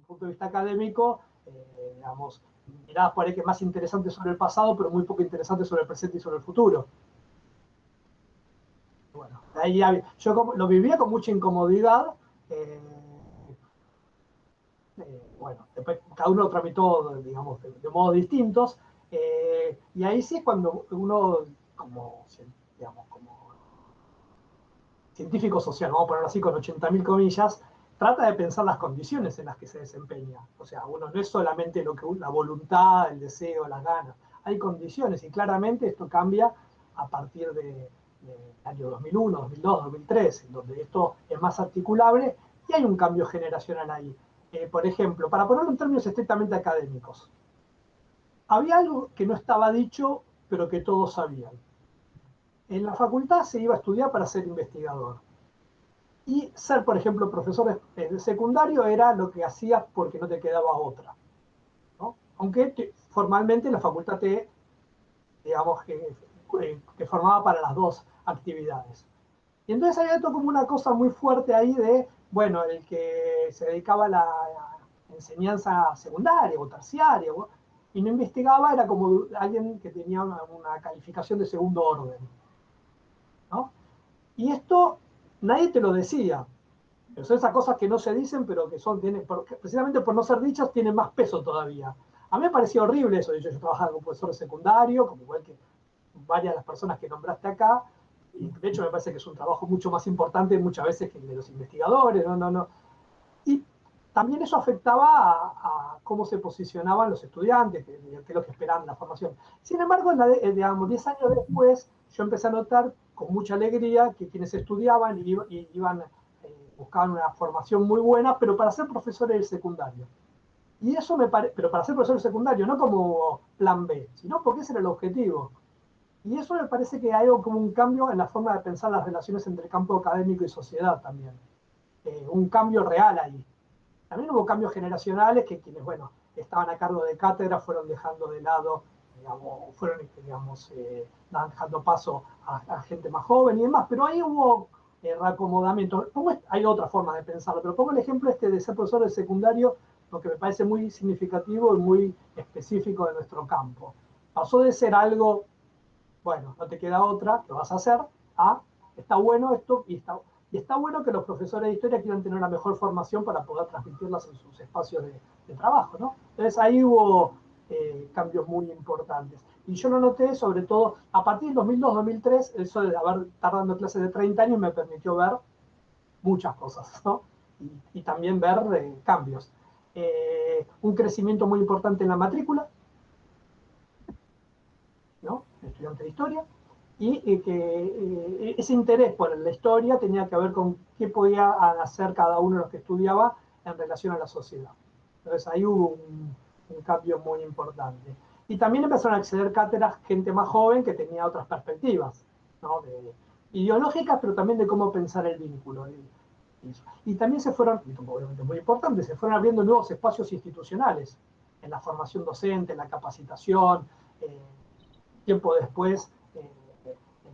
punto de vista académico, digamos, miradas por ahí que más interesantes sobre el pasado, pero muy poco interesantes sobre el presente y sobre el futuro. Bueno, ahí yo lo vivía con mucha incomodidad. Bueno, después cada uno lo tramitó, digamos, de modos distintos. Y ahí sí es cuando uno, digamos, como científico social, vamos a ponerlo así con 80.000 comillas, trata de pensar las condiciones en las que se desempeña. O sea, uno no es solamente la voluntad, el deseo, las ganas. Hay condiciones y claramente esto cambia a partir del año 2001, 2002, 2003, en donde esto es más articulable y hay un cambio generacional ahí. Por ejemplo, para ponerlo en términos estrictamente académicos, había algo que no estaba dicho, pero que todos sabían. En la facultad se iba a estudiar para ser investigador. Y ser, por ejemplo, profesor de secundario era lo que hacías porque no te quedaba otra, ¿no? Aunque formalmente la facultad digamos, que formaba para las dos actividades. Y entonces había todo como una cosa muy fuerte ahí de, bueno, el que se dedicaba a la enseñanza secundaria o terciaria y no investigaba era como alguien que tenía una calificación de segundo orden, ¿no? Y esto nadie te lo decía. Pero son esas cosas que no se dicen, pero que precisamente por no ser dichas, tienen más peso todavía. A mí me parecía horrible eso. Yo trabajaba como profesor de secundario, como igual que varias de las personas que nombraste acá, y de hecho me parece que es un trabajo mucho más importante muchas veces que el de los investigadores, no. Y también eso afectaba a cómo se posicionaban los estudiantes, que es lo que esperaban la formación. Sin embargo, digamos, 10 años después, yo empecé a notar con mucha alegría que quienes estudiaban iban, buscaban una formación muy buena, pero para ser profesores del secundario. Y eso pero para ser profesor del secundario, no como plan B, sino porque ese era el objetivo. Y eso me parece que hay como un cambio en la forma de pensar las relaciones entre campo académico y sociedad también. Un cambio real ahí. También hubo cambios generacionales que quienes, bueno, estaban a cargo de cátedra fueron dejando de lado, digamos, fueron, digamos, dejando paso a gente más joven y demás, pero ahí hubo reacomodamiento. Hay otra forma de pensarlo, pero pongo el ejemplo de ser profesor de secundario, lo que me parece muy significativo y muy específico de nuestro campo. Pasó de ser algo, bueno, no te queda otra, lo vas a hacer, está bueno esto y está bueno que los profesores de historia quieran tener una mejor formación para poder transmitirlas en sus espacios de trabajo, ¿no? Entonces ahí hubo cambios muy importantes. Y yo lo noté sobre todo a partir del 2002-2003, eso de haber estado dando clases de 30 años me permitió ver muchas cosas, ¿no? Y también ver cambios. Un crecimiento muy importante en la matrícula, ¿no? Estudiante de historia, y que ese interés por la historia tenía que ver con qué podía hacer cada uno de los que estudiaba en relación a la sociedad. Entonces ahí hubo un cambio muy importante. Y también empezaron a acceder cátedras gente más joven que tenía otras perspectivas, ¿no? Ideológicas, pero también de cómo pensar el vínculo. Y también se fueron, obviamente muy importante, se fueron abriendo nuevos espacios institucionales en la formación docente, en la capacitación, tiempo después,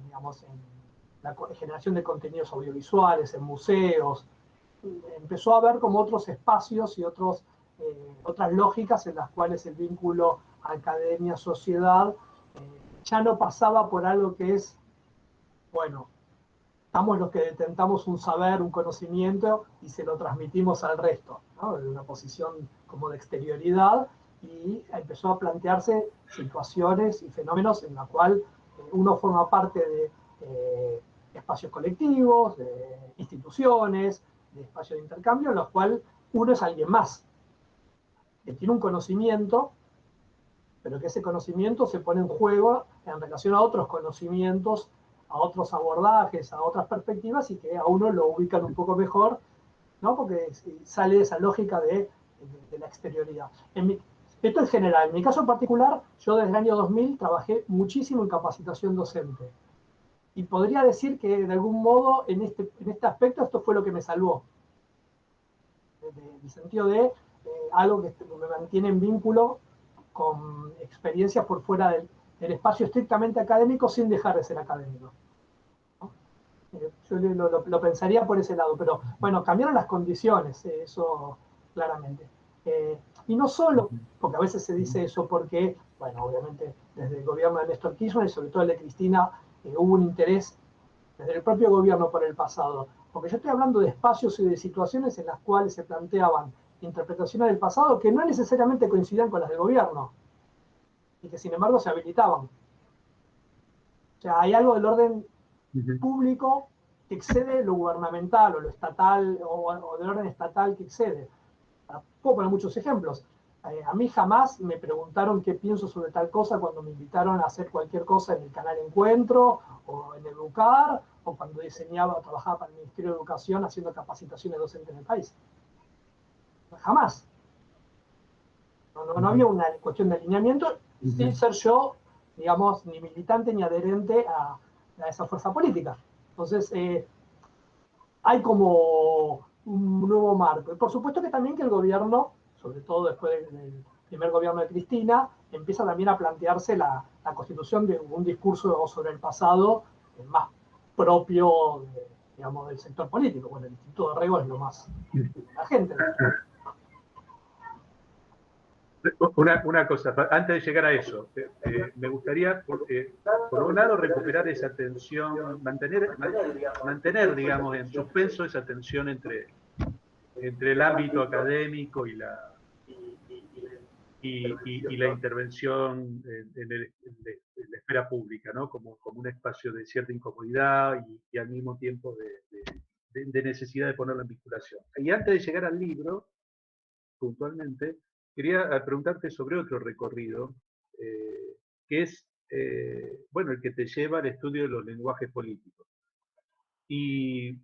digamos, en la generación de contenidos audiovisuales, en museos, empezó a haber como otros espacios y otras lógicas en las cuales el vínculo academia-sociedad ya no pasaba por algo que es, bueno, estamos los que detentamos un saber, un conocimiento y se lo transmitimos al resto, ¿no? De una posición como de exterioridad, y empezó a plantearse situaciones y fenómenos en la cual uno forma parte de espacios colectivos, de instituciones, de espacios de intercambio, en los cuales uno es alguien más, que tiene un conocimiento, pero que ese conocimiento se pone en juego en relación a otros conocimientos, a otros abordajes, a otras perspectivas, y que a uno lo ubican un poco mejor, ¿no? Porque sale esa lógica de la exterioridad. Esto en general. En mi caso en particular, yo desde el año 2000 trabajé muchísimo en capacitación docente. Y podría decir que de algún modo en este aspecto esto fue lo que me salvó. En el sentido de algo que me mantiene en vínculo con experiencias por fuera del espacio estrictamente académico sin dejar de ser académico, ¿no? Yo lo pensaría por ese lado, pero bueno, cambiaron las condiciones, eso claramente. Y no solo, porque a veces se dice eso porque, bueno, obviamente desde el gobierno de Néstor Kirchner y sobre todo el de Cristina, hubo un interés desde el propio gobierno por el pasado. Porque yo estoy hablando de espacios y de situaciones en las cuales se planteaban interpretaciones del pasado que no necesariamente coincidían con las del gobierno y que sin embargo se habilitaban. O sea, hay algo del orden público que excede lo gubernamental o lo estatal o del orden estatal que excede. Puedo poner muchos ejemplos. A mí jamás me preguntaron qué pienso sobre tal cosa cuando me invitaron a hacer cualquier cosa en el canal Encuentro o en Educar o cuando diseñaba o trabajaba para el Ministerio de Educación haciendo capacitaciones docentes en el país. Jamás. No había una cuestión de alineamiento sin ser yo, digamos, ni militante ni adherente a esa fuerza política. Entonces, hay como un nuevo marco. Y por supuesto que también que el gobierno, sobre todo después del primer gobierno de Cristina, empieza también a plantearse la constitución de un discurso sobre el pasado más propio, digamos, del sector político. Bueno, el Instituto de Rego es lo más la gente. Una cosa, antes de llegar a eso, me gustaría, por un lado, recuperar esa tensión, mantener, digamos, en suspenso esa tensión entre el ámbito académico y la intervención en la esfera pública, ¿no? Como un espacio de cierta incomodidad y al mismo tiempo de necesidad de ponerlo en vinculación. Y antes de llegar al libro, puntualmente, quería preguntarte sobre otro recorrido, que es, bueno, el que te lleva al estudio de los lenguajes políticos. Y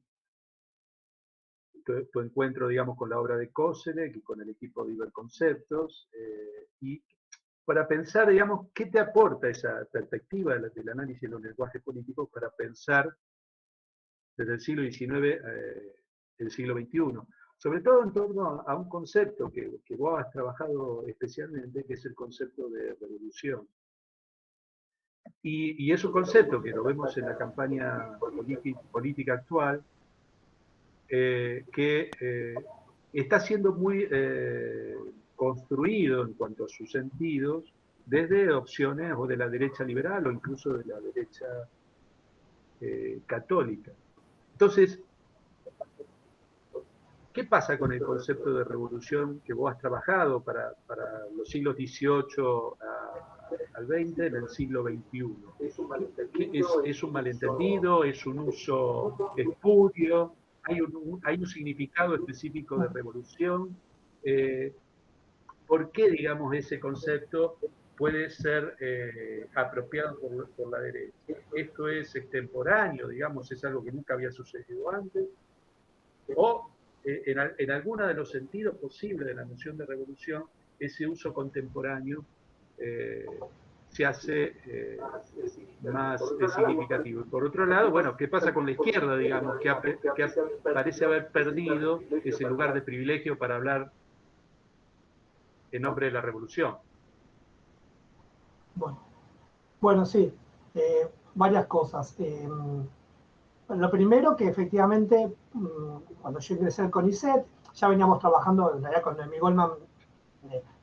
tu encuentro, digamos, con la obra de Koselleck y con el equipo de Iberconceptos, y para pensar, digamos, qué te aporta esa perspectiva del análisis de los lenguajes políticos para pensar desde el siglo XIX el siglo XXI. Sobre todo en torno a un concepto que vos has trabajado especialmente, que es el concepto de revolución. Y es un concepto que lo vemos en la campaña política actual, que está siendo muy construido en cuanto a sus sentidos desde opciones o de la derecha liberal o incluso de la derecha católica. Entonces, ¿qué pasa con el concepto de revolución que vos has trabajado para los siglos XVIII al XX en el siglo XXI? ¿Es un malentendido? ¿Es un uso espurio? ¿Hay un significado específico de revolución? ¿Por qué, digamos, ese concepto puede ser apropiado por la derecha? ¿Esto es extemporáneo, digamos, es algo que nunca había sucedido antes? ¿O en alguno de los sentidos posibles de la noción de revolución, ese uso contemporáneo se hace más significativo? Y por otro lado, bueno, ¿qué pasa con la izquierda, digamos, que parece haber perdido ese lugar de privilegio para hablar en nombre de la revolución? Bueno, sí, varias cosas. Lo primero que efectivamente, cuando yo ingresé al CONICET, ya veníamos trabajando, en realidad con Noemí Goldman,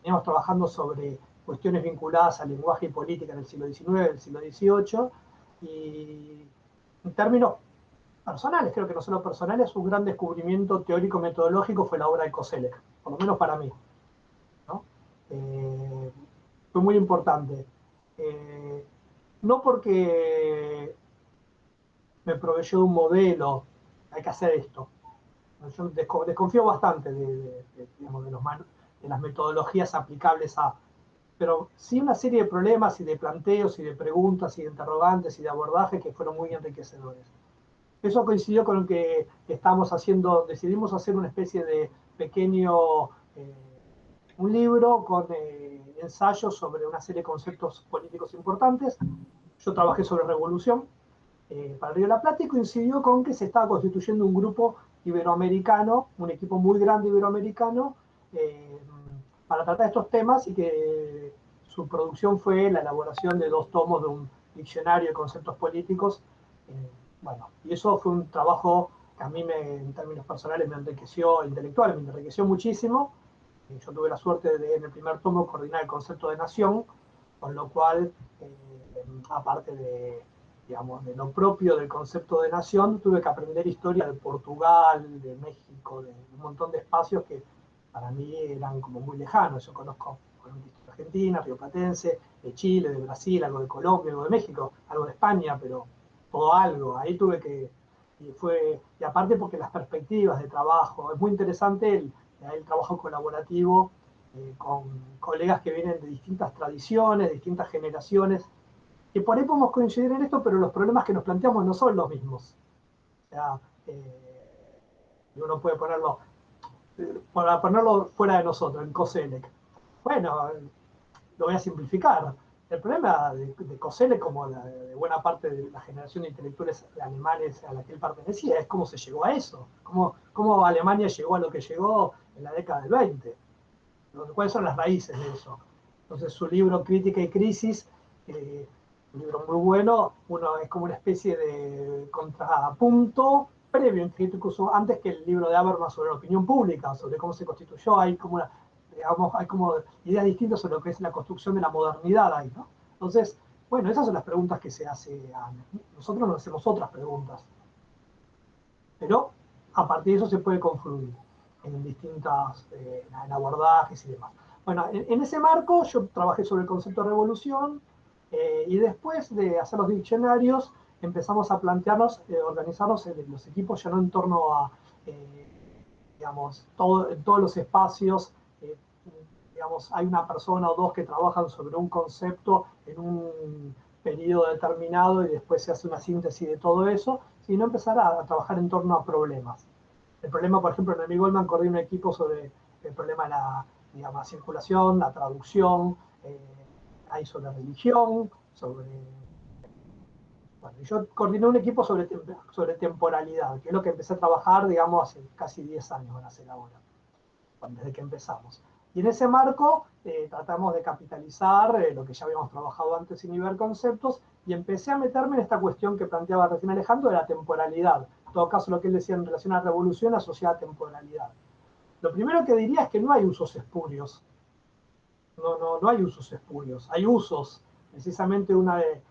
veníamos trabajando sobre cuestiones vinculadas al lenguaje y política en el siglo XIX, el siglo XVIII, y en términos personales, creo que no solo personales, un gran descubrimiento teórico-metodológico fue la obra de Koselleck, por lo menos para mí, ¿no? Fue muy importante. No porque me proveyó un modelo, hay que hacer esto. Yo desconfío bastante digamos, de las metodologías aplicables a, pero sí una serie de problemas y de planteos y de preguntas y de interrogantes y de abordajes que fueron muy enriquecedores. Eso coincidió con que decidimos hacer una especie de pequeño, un libro con ensayos sobre una serie de conceptos políticos importantes. Yo trabajé sobre revolución para Río de la Plata y coincidió con que se estaba constituyendo un grupo iberoamericano, un equipo muy grande iberoamericano, para tratar estos temas y que su producción fue la elaboración de 2 tomos de un diccionario de conceptos políticos. Bueno, y eso fue un trabajo que a mí en términos personales me enriqueció, intelectual, me enriqueció muchísimo. Yo tuve la suerte de, en el primer tomo, coordinar el concepto de nación, con lo cual, aparte de, digamos, de lo propio del concepto de nación, tuve que aprender historia de Portugal, de México, de un montón de espacios que para mí eran como muy lejanos. Yo conozco de Argentina, rioplatense, de Chile, de Brasil, algo de Colombia, algo de México, algo de España, pero todo algo. Ahí tuve que, y aparte porque las perspectivas de trabajo, es muy interesante el trabajo colaborativo con colegas que vienen de distintas tradiciones, de distintas generaciones, que por ahí podemos coincidir en esto, pero los problemas que nos planteamos no son los mismos. O sea, uno puede ponerlo, para ponerlo fuera de nosotros, en COSELEC. Bueno, lo voy a simplificar. El problema de Koselleck, como de buena parte de la generación de intelectuales alemanes a la que él pertenecía, es cómo se llegó a eso, cómo Alemania llegó a lo que llegó en la década del 20, cuáles son las raíces de eso. Entonces su libro Crítica y Crisis, un libro muy bueno, uno es como una especie de contrapunto previo, incluso antes que el libro de Habermas sobre la opinión pública, sobre cómo se constituyó, hay como una, digamos, hay como ideas distintas sobre lo que es la construcción de la modernidad ahí, ¿no? Entonces, bueno, esas son las preguntas que se hace a nosotros, nos hacemos otras preguntas, pero a partir de eso se puede confluir en distintas en abordajes y demás. Bueno, en ese marco yo trabajé sobre el concepto de revolución y después de hacer los diccionarios empezamos a plantearnos, organizarnos en los equipos ya no en torno a, digamos, en todos los espacios, digamos, hay una persona o dos que trabajan sobre un concepto en un periodo determinado y después se hace una síntesis de todo eso, sino empezar a trabajar en torno a problemas. El problema, por ejemplo, en el Goldman coordina un equipo sobre el problema de la, digamos, la circulación, la traducción, hay sobre religión, sobre... Bueno, yo coordiné un equipo sobre temporalidad, que es lo que empecé a trabajar, digamos, hace casi 10 años van a ser ahora, desde que empezamos. Y en ese marco tratamos de capitalizar lo que ya habíamos trabajado antes en Iberconceptos y empecé a meterme en esta cuestión que planteaba recién Alejandro de la temporalidad. En todo caso, lo que él decía en relación a la revolución asociada a temporalidad. Lo primero que diría es que no hay usos espurios. No hay usos espurios. Hay usos. Precisamente una de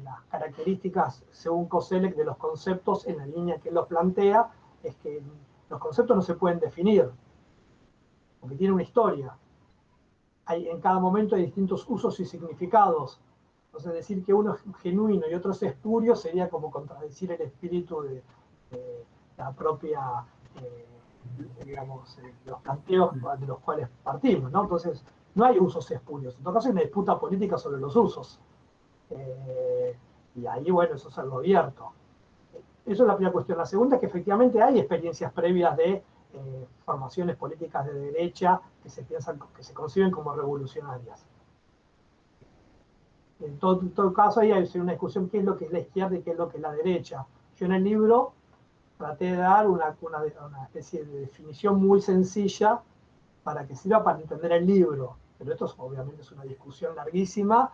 las características, según Koselleck, de los conceptos en la línea que él los plantea, es que los conceptos no se pueden definir, porque tiene una historia. En cada momento hay distintos usos y significados. Entonces decir que uno es genuino y otro es espurio sería como contradecir el espíritu de la propia, digamos, los planteos de los cuales partimos, ¿no? Entonces no hay usos espurios. En todo caso hay una disputa política sobre los usos. Y ahí, bueno, eso es algo abierto. Eso es la primera cuestión. La segunda es que efectivamente hay experiencias previas de formaciones políticas de derecha que se piensan, que se conciben como revolucionarias. En todo caso, ahí hay una discusión qué es lo que es la izquierda y qué es lo que es la derecha. Yo en el libro traté de dar una especie de definición muy sencilla para que sirva para entender el libro. Pero esto obviamente es una discusión larguísima,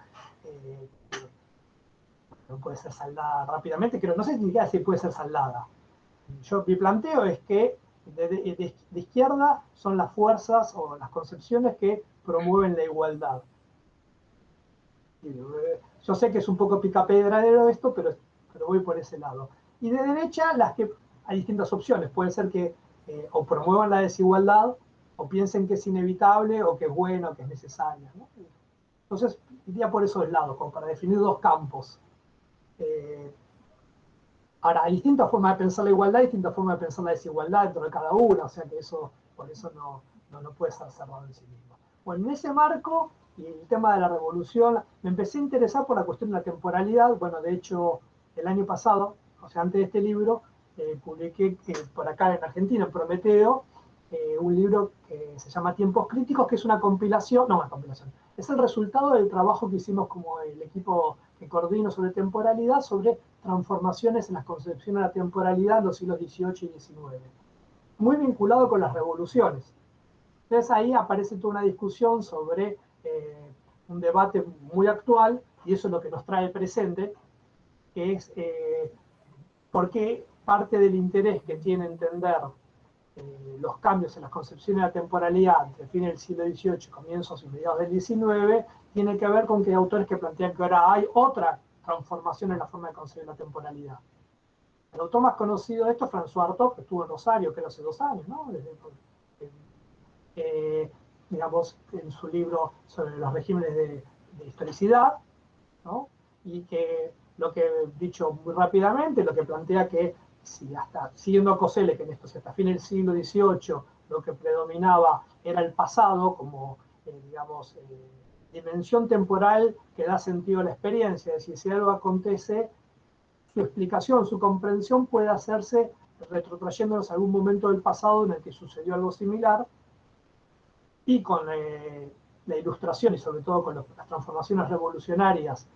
no puede ser saldada rápidamente, pero no sé ni siquiera si puede ser saldada. Mi planteo es que de izquierda son las fuerzas o las concepciones que promueven la igualdad. Yo sé que es un poco picapedradero esto, pero voy por ese lado. Y de derecha, hay distintas opciones. Puede ser que o promuevan la desigualdad, o piensen que es inevitable, o que es bueno, o que es necesaria, ¿no? Entonces, iría por esos lados, como para definir dos campos. Ahora, hay distintas formas de pensar la igualdad, distintas formas de pensar la desigualdad dentro de cada una, o sea que por eso no puede ser cerrado en sí mismo. Bueno, en ese marco, y el tema de la revolución, me empecé a interesar por la cuestión de la temporalidad. Bueno, de hecho, el año pasado, o sea, antes de este libro, publiqué por acá en Argentina, en Prometeo, un libro que se llama Tiempos Críticos, que es una compilación, no una compilación, es el resultado del trabajo que hicimos como el equipo que coordino sobre temporalidad, sobre transformaciones en las concepciones de la temporalidad en los siglos XVIII y XIX, muy vinculado con las revoluciones. Entonces ahí aparece toda una discusión sobre un debate muy actual, y eso es lo que nos trae presente, que es por qué parte del interés que tiene entender los cambios en las concepciones de la temporalidad entre fines del siglo XVIII, comienzos y mediados del XIX, tiene que ver con que hay autores que plantean que ahora hay otra transformación en la forma de concebir la temporalidad. El autor más conocido de esto es François Hartog, que estuvo en Rosario, creo, hace 2 años, ¿no? Digamos, en su libro sobre los regímenes de historicidad, ¿no? Y que, lo que he dicho muy rápidamente, lo que plantea que si hasta, siguiendo a Coselli, que en esto, si hasta fin del siglo XVIII lo que predominaba era el pasado como, digamos, dimensión temporal que da sentido a la experiencia, es decir, si algo acontece, su explicación, su comprensión puede hacerse retrotrayéndonos a algún momento del pasado en el que sucedió algo similar, y con la ilustración y sobre todo con las transformaciones revolucionarias,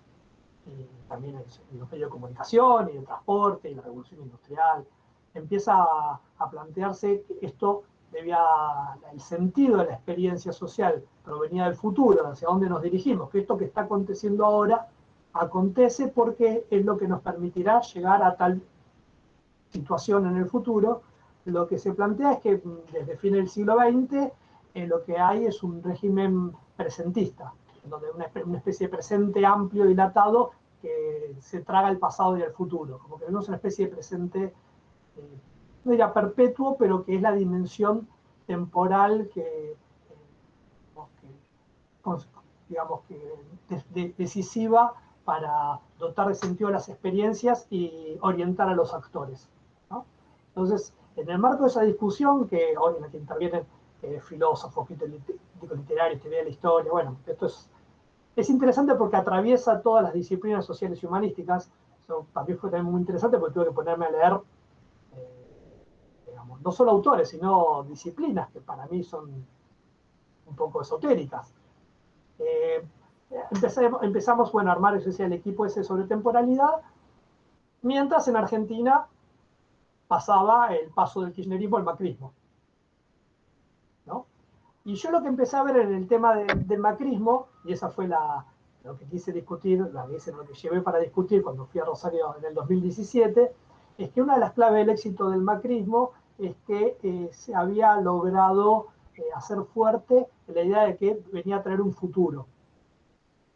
y también en los medios de comunicación y el transporte y la revolución industrial, empieza a plantearse que esto debía, el sentido de la experiencia social provenía del futuro, hacia dónde nos dirigimos, que esto que está aconteciendo ahora acontece porque es lo que nos permitirá llegar a tal situación en el futuro. Lo que se plantea es que desde fin del siglo XX lo que hay es un régimen presentista, donde una especie de presente amplio, dilatado, que se traga el pasado y el futuro, como que vemos una especie de presente, no diría perpetuo, pero que es la dimensión temporal digamos que decisiva para dotar de sentido a las experiencias y orientar a los actores, ¿no? Entonces, en el marco de esa discusión, que hoy en la que intervienen filósofos, críticos literarios, teoría de la historia, bueno, esto es interesante porque atraviesa todas las disciplinas sociales y humanísticas. Eso también fue también muy interesante porque tuve que ponerme a leer, digamos, no solo autores, sino disciplinas que para mí son un poco esotéricas. Empezamos, bueno, a armar el equipo ese sobre temporalidad, mientras en Argentina pasaba el paso del kirchnerismo al macrismo, ¿no? Y yo lo que empecé a ver en el tema del macrismo, y esa fue lo que quise discutir, lo que llevé para discutir cuando fui a Rosario en el 2017, es que una de las claves del éxito del macrismo es que se había logrado hacer fuerte la idea de que venía a traer un futuro.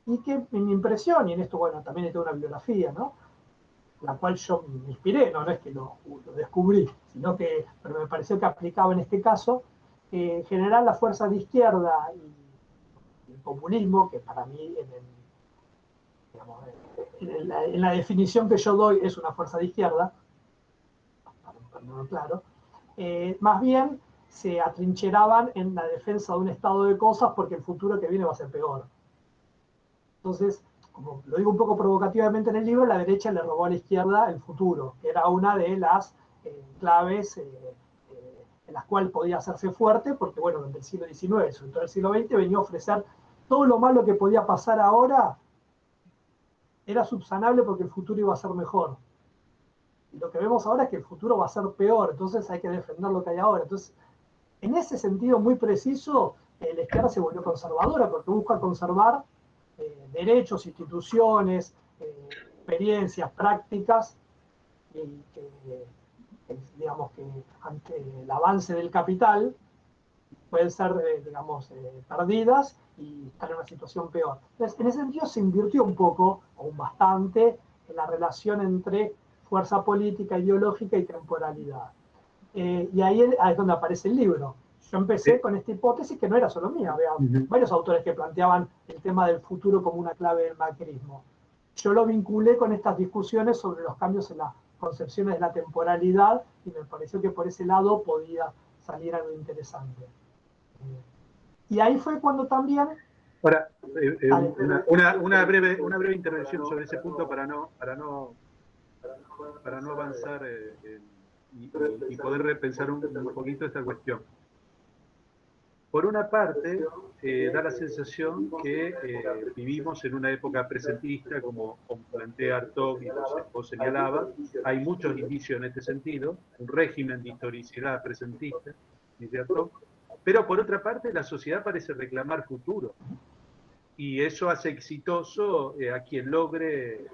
Y que en mi impresión, y en esto, bueno, también tengo una bibliografía, ¿no?, la cual yo me inspiré, no es que lo descubrí, sino que, pero me pareció que aplicaba en este caso, en general las fuerzas de izquierda y el populismo, que para mí digamos, en la definición que yo doy es una fuerza de izquierda, para ponerlo claro, más bien se atrincheraban en la defensa de un estado de cosas porque el futuro que viene va a ser peor. Entonces, como lo digo un poco provocativamente en el libro, la derecha le robó a la izquierda el futuro, que era una de las claves en las cuales podía hacerse fuerte, porque bueno, durante el siglo XIX, sobre todo el siglo XX, venía a ofrecer todo lo malo que podía pasar ahora, era subsanable porque el futuro iba a ser mejor. Y lo que vemos ahora es que el futuro va a ser peor, entonces hay que defender lo que hay ahora. Entonces, en ese sentido muy preciso, la izquierda se volvió conservadora, porque busca conservar derechos, instituciones, experiencias, prácticas, y digamos que ante el avance del capital pueden ser, digamos, perdidas y estar en una situación peor. Entonces, en ese sentido se invirtió un poco, o bastante, en la relación entre fuerza política, ideológica y temporalidad. Y ahí es donde aparece el libro. Yo empecé con esta hipótesis que no era solo mía, había varios autores que planteaban el tema del futuro como una clave del macrismo. Yo lo vinculé con estas discusiones sobre los cambios en las concepciones de la temporalidad y me pareció que por ese lado podía salir algo interesante. Y ahí fue cuando también... Ahora, una breve intervención sobre ese punto para no avanzar y poder repensar un poquito esta cuestión. Por una parte, da la sensación que vivimos en una época presentista, como plantea Hartog y vos señalaba. Hay muchos indicios en este sentido, un régimen de historicidad presentista, dice Hartog. Pero por otra parte, la sociedad parece reclamar futuro. Y eso hace exitoso a quien logre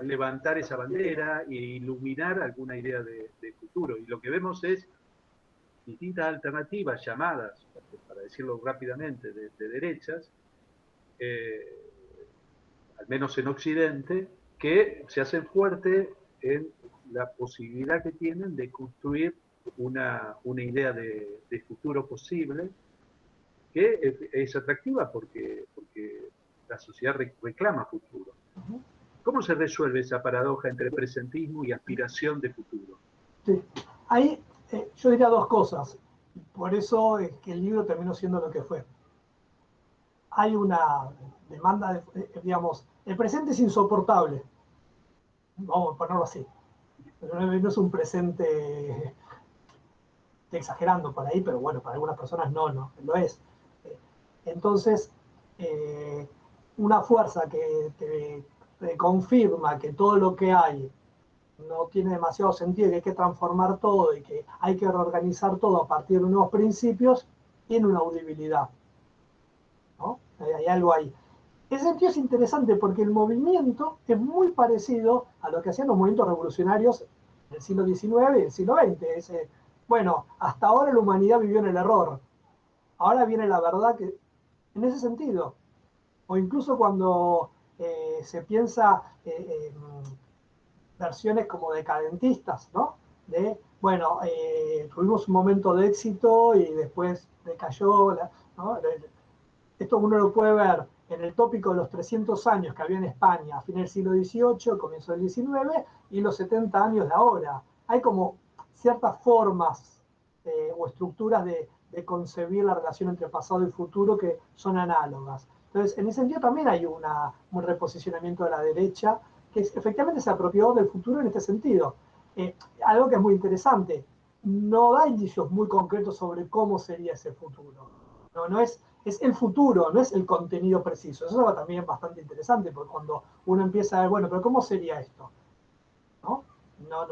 levantar esa bandera e iluminar alguna idea de futuro. Y lo que vemos es distintas alternativas llamadas, para decirlo rápidamente, de derechas, al menos en Occidente, que se hacen fuertes en la posibilidad que tienen de construir una idea de futuro posible, que es atractiva porque la sociedad reclama futuro. ¿Cómo se resuelve esa paradoja entre presentismo y aspiración de futuro? Sí. Ahí yo diría dos cosas. Por eso es que el libro terminó siendo lo que fue. Hay una demanda, digamos, el presente es insoportable. Vamos a ponerlo así. Pero no es un presente, estoy exagerando por ahí, pero bueno, para algunas personas no lo es. Entonces, una fuerza que te confirma que todo lo que hay no tiene demasiado sentido y que hay que transformar todo y que hay que reorganizar todo a partir de nuevos principios, tiene una audibilidad, ¿no? Hay algo ahí. Ese sentido es interesante porque el movimiento es muy parecido a lo que hacían los movimientos revolucionarios del siglo XIX y del siglo XX. Bueno, hasta ahora la humanidad vivió en el error, ahora viene la verdad que, en ese sentido, o incluso cuando se piensa versiones como decadentistas, ¿no? Bueno, tuvimos un momento de éxito y después decayó, ¿no? Esto uno lo puede ver en el tópico de los 300 años que había en España a fines del siglo XVIII, comienzo del XIX, y los 70 años de ahora. Hay como ciertas formas o estructuras de concebir la relación entre pasado y futuro que son análogas. Entonces, en ese sentido también hay un reposicionamiento de la derecha que efectivamente se apropió del futuro en este sentido. Algo que es muy interesante, no da indicios muy concretos sobre cómo sería ese futuro. No es el futuro, no es el contenido preciso. Eso es también bastante interesante, porque cuando uno empieza a ver, bueno, pero ¿cómo sería esto? ¿No? No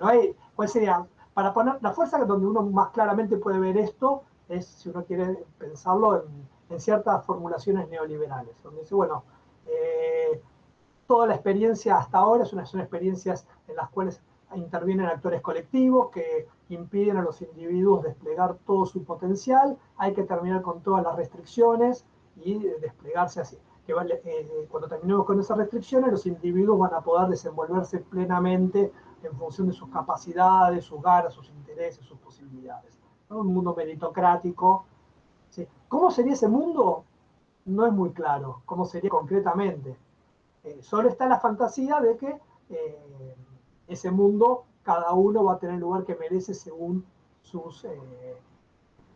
hay, ¿cuál sería? Para poner la fuerza donde uno más claramente puede ver esto es, si uno quiere pensarlo, en ciertas formulaciones neoliberales, donde dice, bueno, toda la experiencia hasta ahora son experiencias en las cuales intervienen actores colectivos que impiden a los individuos desplegar todo su potencial, hay que terminar con todas las restricciones y desplegarse así. Cuando terminemos con esas restricciones, los individuos van a poder desenvolverse plenamente en función de sus capacidades, sus ganas, sus intereses, sus posibilidades. ¿No? Un mundo meritocrático. ¿Sí? ¿Cómo sería ese mundo? No es muy claro. ¿Cómo sería concretamente? Solo está la fantasía de que ese mundo, cada uno va a tener el lugar que merece según sus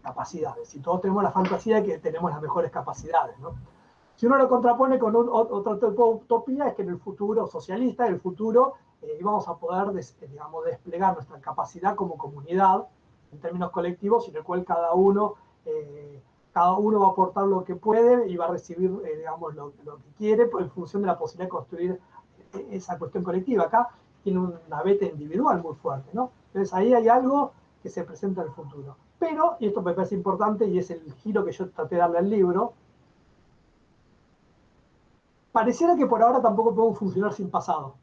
capacidades. Y todos tenemos la fantasía de que tenemos las mejores capacidades, ¿no? Si uno lo contrapone con otro tipo de utopía, es que en el futuro socialista, en el futuro, íbamos a poder digamos, desplegar nuestra capacidad como comunidad, en términos colectivos, en el cual cada uno va a aportar lo que puede y va a recibir, digamos, lo que quiere en función de la posibilidad de construir esa cuestión colectiva. Acá tiene una beta individual muy fuerte, ¿no? Entonces ahí hay algo que se presenta en el futuro. Pero, y esto me parece importante y es el giro que yo traté de darle al libro, pareciera que por ahora tampoco podemos funcionar sin pasado.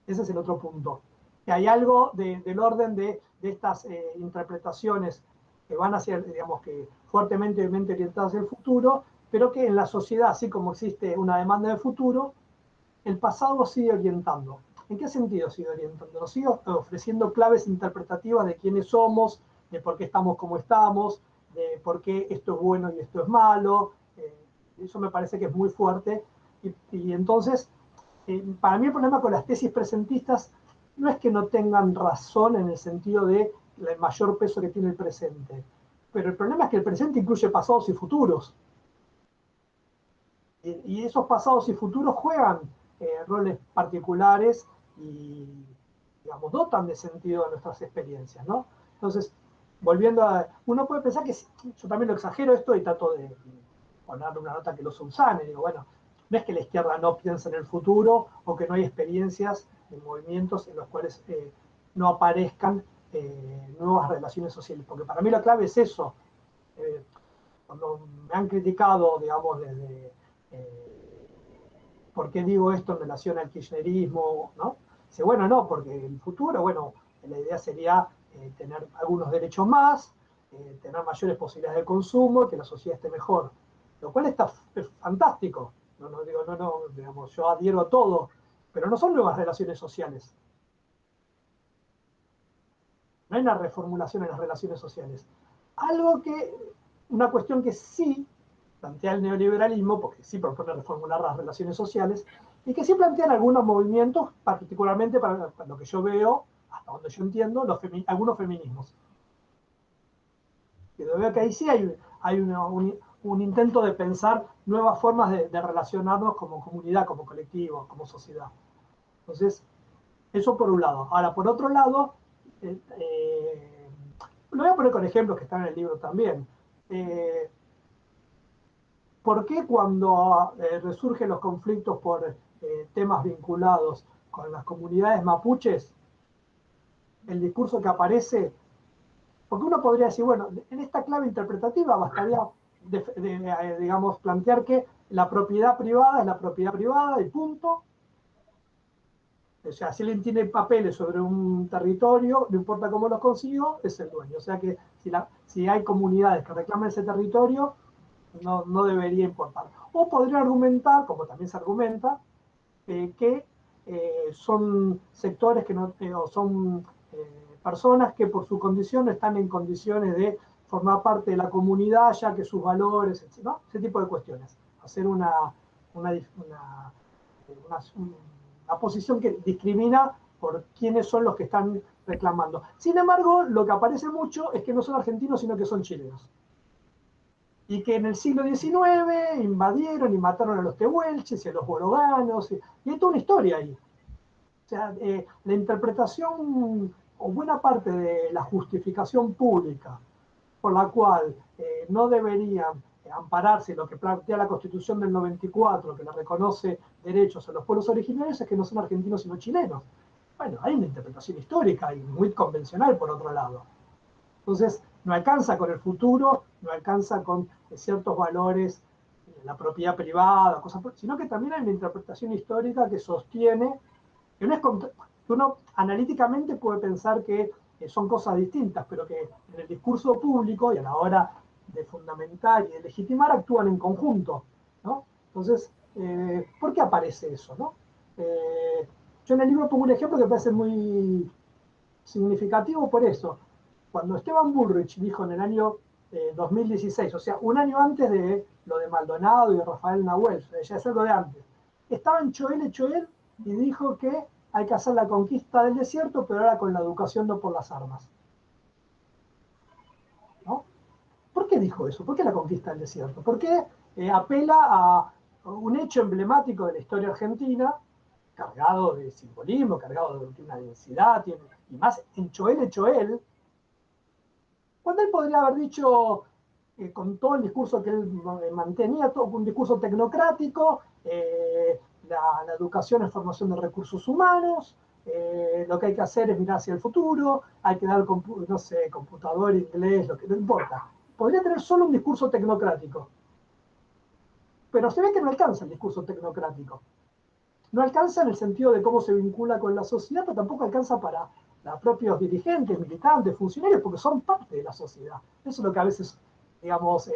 Ese es el otro punto. Que hay algo del orden de estas interpretaciones que van hacia, digamos, que fuertemente orientadas hacia el futuro, pero que en la sociedad, así como existe una demanda de futuro, el pasado sigue orientando. ¿En qué sentido sigue orientando? Nos sigue ofreciendo claves interpretativas de quiénes somos, de por qué estamos como estamos, de por qué esto es bueno y esto es malo. Eso me parece que es muy fuerte. Y entonces, para mí el problema con las tesis presentistas no es que no tengan razón en el sentido de el mayor peso que tiene el presente, pero el problema es que el presente incluye pasados y futuros. Y esos pasados y futuros juegan roles particulares y, digamos, dotan de sentido a nuestras experiencias, ¿no? Entonces, volviendo a... Uno puede pensar que yo también lo exagero esto y trato de ponerle una nota que lo subsane. Digo, bueno, no es que la izquierda no piensa en el futuro o que no hay experiencias de movimientos en los cuales no aparezcan nuevas relaciones sociales, porque para mí la clave es eso. Cuando me han criticado, digamos, desde ¿por qué digo esto en relación al kirchnerismo? ¿No? Dice, bueno, no, porque el futuro, bueno, la idea sería tener algunos derechos más, tener mayores posibilidades de consumo, que la sociedad esté mejor. Lo cual está fantástico. No digo, digamos, yo adhiero a todo, pero no son nuevas relaciones sociales. No hay una reformulación en las relaciones sociales. Una cuestión que sí plantea el neoliberalismo, porque sí propone reformular las relaciones sociales, y que sí plantean algunos movimientos, particularmente para lo que yo veo, hasta donde yo entiendo, algunos feminismos. Pero veo que ahí sí hay un intento de pensar nuevas formas de relacionarnos como comunidad, como colectivo, como sociedad. Entonces, eso por un lado. Ahora, por otro lado, lo voy a poner con ejemplos que están en el libro también. ¿Por qué cuando resurgen los conflictos por temas vinculados con las comunidades mapuches, el discurso que aparece, porque uno podría decir, bueno, en esta clave interpretativa bastaría, digamos, plantear que la propiedad privada es la propiedad privada y punto. O sea, si alguien tiene papeles sobre un territorio, no importa cómo los consiguió, es el dueño. O sea que si hay comunidades que reclaman ese territorio, no debería importar. O podría argumentar, como también se argumenta, que son sectores que no, o son personas que por su condición no están en condiciones de formar parte de la comunidad, ya que sus valores, etc., ¿no? Ese tipo de cuestiones. Hacer una posición que discrimina por quiénes son los que están reclamando. Sin embargo, lo que aparece mucho es que no son argentinos, sino que son chilenos. Y que en el siglo XIX invadieron y mataron a los tehuelches y a los boroganos, y hay toda una historia ahí. O sea, la interpretación o buena parte de la justificación pública por la cual no deberían ampararse lo que plantea la Constitución del 94, que le reconoce derechos a los pueblos originarios, es que no son argentinos sino chilenos. Bueno, hay una interpretación histórica y muy convencional por otro lado. Entonces, no alcanza con el futuro, no alcanza con ciertos valores, la propiedad privada, cosas, sino que también hay una interpretación histórica que sostiene, que uno analíticamente puede pensar que son cosas distintas, pero que en el discurso público y a la hora de fundamentar y de legitimar actúan en conjunto, ¿no? Entonces, ¿por qué aparece eso, no? Yo en el libro pongo un ejemplo que me parece muy significativo por eso. Cuando Esteban Bullrich dijo en el año 2016, o sea, un año antes de lo de Maldonado y de Rafael Nahuel, ya es algo de antes, estaba en Choel y dijo que hay que hacer la conquista del desierto, pero ahora con la educación, no por las armas. ¿No? ¿Por qué dijo eso? ¿Por qué la conquista del desierto? Porque apela a un hecho emblemático de la historia argentina, cargado de simbolismo, cargado de una densidad, y más en Choel, cuando él podría haber dicho, con todo el discurso que él mantenía, todo un discurso tecnocrático, la educación es formación de recursos humanos, lo que hay que hacer es mirar hacia el futuro, hay que dar, no sé, computador, inglés, lo que no importa. Podría tener solo un discurso tecnocrático, pero se ve que no alcanza el discurso tecnocrático. No alcanza en el sentido de cómo se vincula con la sociedad, pero tampoco alcanza para los propios dirigentes, militantes, funcionarios, porque son parte de la sociedad. Eso es lo que a veces, digamos,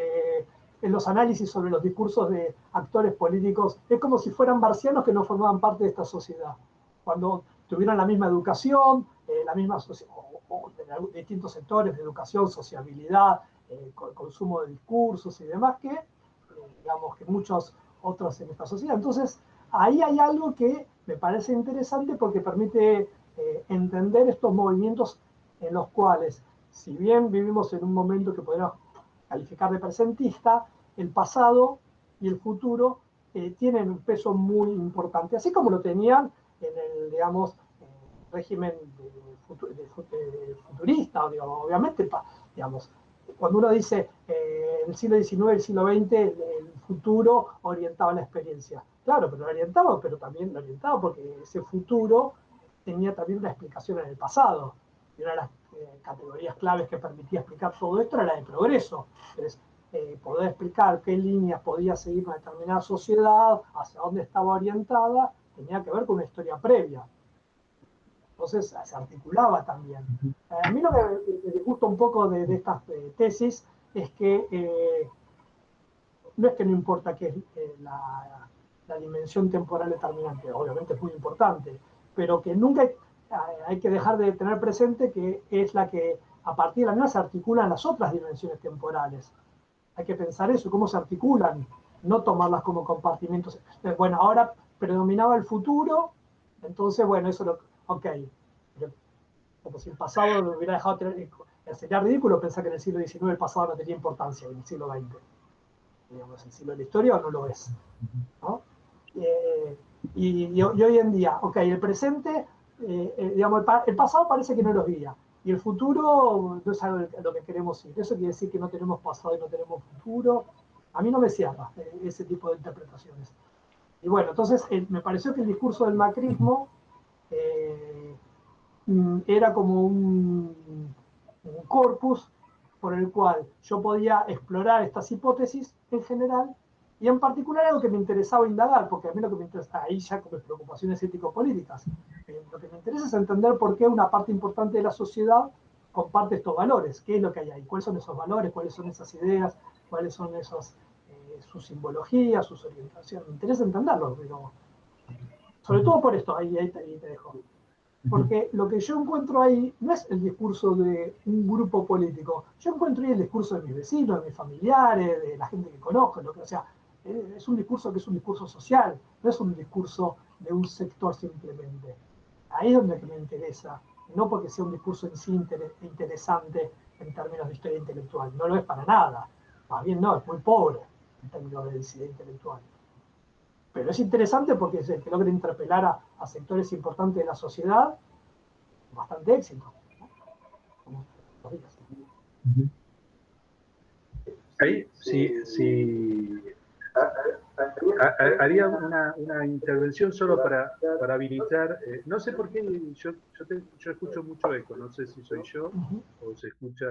en los análisis sobre los discursos de actores políticos, es como si fueran marcianos que no formaban parte de esta sociedad. Cuando tuvieron la misma educación, la misma o de distintos sectores de educación, sociabilidad, consumo de discursos y demás, digamos, que muchos otros en esta sociedad. Entonces, ahí hay algo que me parece interesante porque permite entender estos movimientos en los cuales, si bien vivimos en un momento que podríamos calificar de presentista, el pasado y el futuro tienen un peso muy importante, así como lo tenían en el, digamos, régimen futurista, digamos, obviamente, digamos, cuando uno dice el siglo XIX, el siglo XX, el futuro orientaba la experiencia. Claro, pero lo orientaba, pero también lo orientaba porque ese futuro tenía también una explicación en el pasado. Y una de las categorías claves que permitía explicar todo esto era la de progreso. Entonces, poder explicar qué líneas podía seguir una determinada sociedad, hacia dónde estaba orientada, tenía que ver con una historia previa. Entonces se articulaba también. A mí lo que me disgusta un poco de estas tesis es que no es que no importa qué es la dimensión temporal determinante, obviamente es muy importante, pero que nunca hay que dejar de tener presente que es la que a partir de la misma se articulan las otras dimensiones temporales. Hay que pensar eso, cómo se articulan, no tomarlas como compartimentos. Bueno, ahora predominaba el futuro, entonces, bueno, eso lo. Ok, como si el pasado lo hubiera dejado tener. Sería ridículo pensar que en el siglo XIX el pasado no tenía importancia, en el siglo XX. Digamos, el siglo de la historia o no lo es. ¿No? Y hoy en día, ok, el presente, digamos, el pasado parece que no lo guía. Y el futuro no es algo a lo que queremos ir. Eso quiere decir que no tenemos pasado y no tenemos futuro. A mí no me cierra ese tipo de interpretaciones. Y bueno, entonces me pareció que el discurso del macrismo era como un corpus por el cual yo podía explorar estas hipótesis en general y en particular algo que me interesaba indagar, porque a mí lo que me interesa, ahí ya con mis preocupaciones ético-políticas, lo que me interesa es entender por qué una parte importante de la sociedad comparte estos valores, qué es lo que hay ahí, cuáles son esos valores, cuáles son esas ideas, cuáles son sus simbologías, sus orientaciones. Me interesa entenderlo, pero sobre todo por esto, ahí te dejo. Porque lo que yo encuentro ahí no es el discurso de un grupo político, yo encuentro ahí el discurso de mis vecinos, de mis familiares, de la gente que conozco, o sea, es un discurso que es un discurso social, no es un discurso de un sector simplemente. Ahí es donde me interesa, no porque sea un discurso en sí interesante en términos de historia intelectual, no lo es para nada, más bien no, es muy pobre en términos de densidad intelectual. Pero es interesante porque es el que logra interpelar a sectores importantes de la sociedad, bastante éxito. ¿No? Ahí sí, haría una intervención solo para habilitar, no sé por qué yo escucho mucho eco, no sé si soy yo o se escucha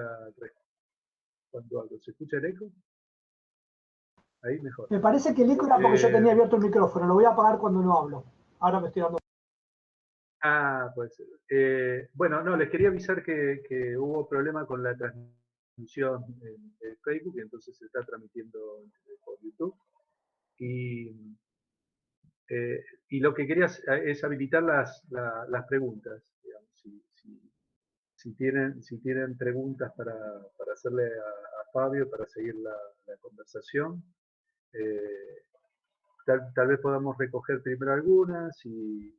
cuando hablo, ¿se escucha el eco? Ahí mejor. Me parece que el eco era porque yo tenía abierto el micrófono, lo voy a apagar cuando no hablo. Ahora me estoy dando. Pues, bueno, no, les quería avisar que hubo problema con la transmisión en Facebook, y entonces se está transmitiendo por YouTube. Y lo que quería es habilitar las preguntas, digamos, si tienen preguntas para hacerle a Fabio, para seguir la conversación. Tal vez podamos recoger primero algunas y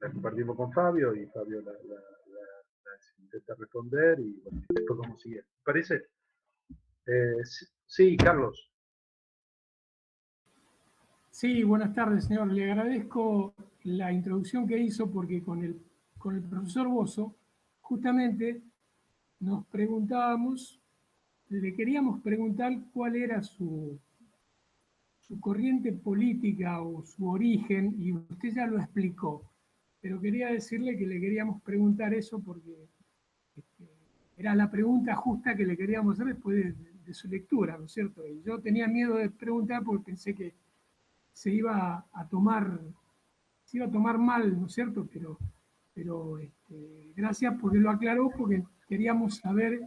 la compartimos con Fabio y Fabio las intenta responder y bueno, después vamos siguiendo. ¿Te parece? Sí, Carlos. Sí, buenas tardes, señor. Le agradezco la introducción que hizo porque con el profesor Bozo justamente nos preguntábamos, le queríamos preguntar cuál era su corriente política o su origen, y usted ya lo explicó, pero quería decirle que le queríamos preguntar eso porque era la pregunta justa que le queríamos hacer después de su lectura, ¿no es cierto? Y yo tenía miedo de preguntar porque pensé que se iba a tomar mal, ¿no es cierto? Pero gracias porque lo aclaró, porque queríamos saber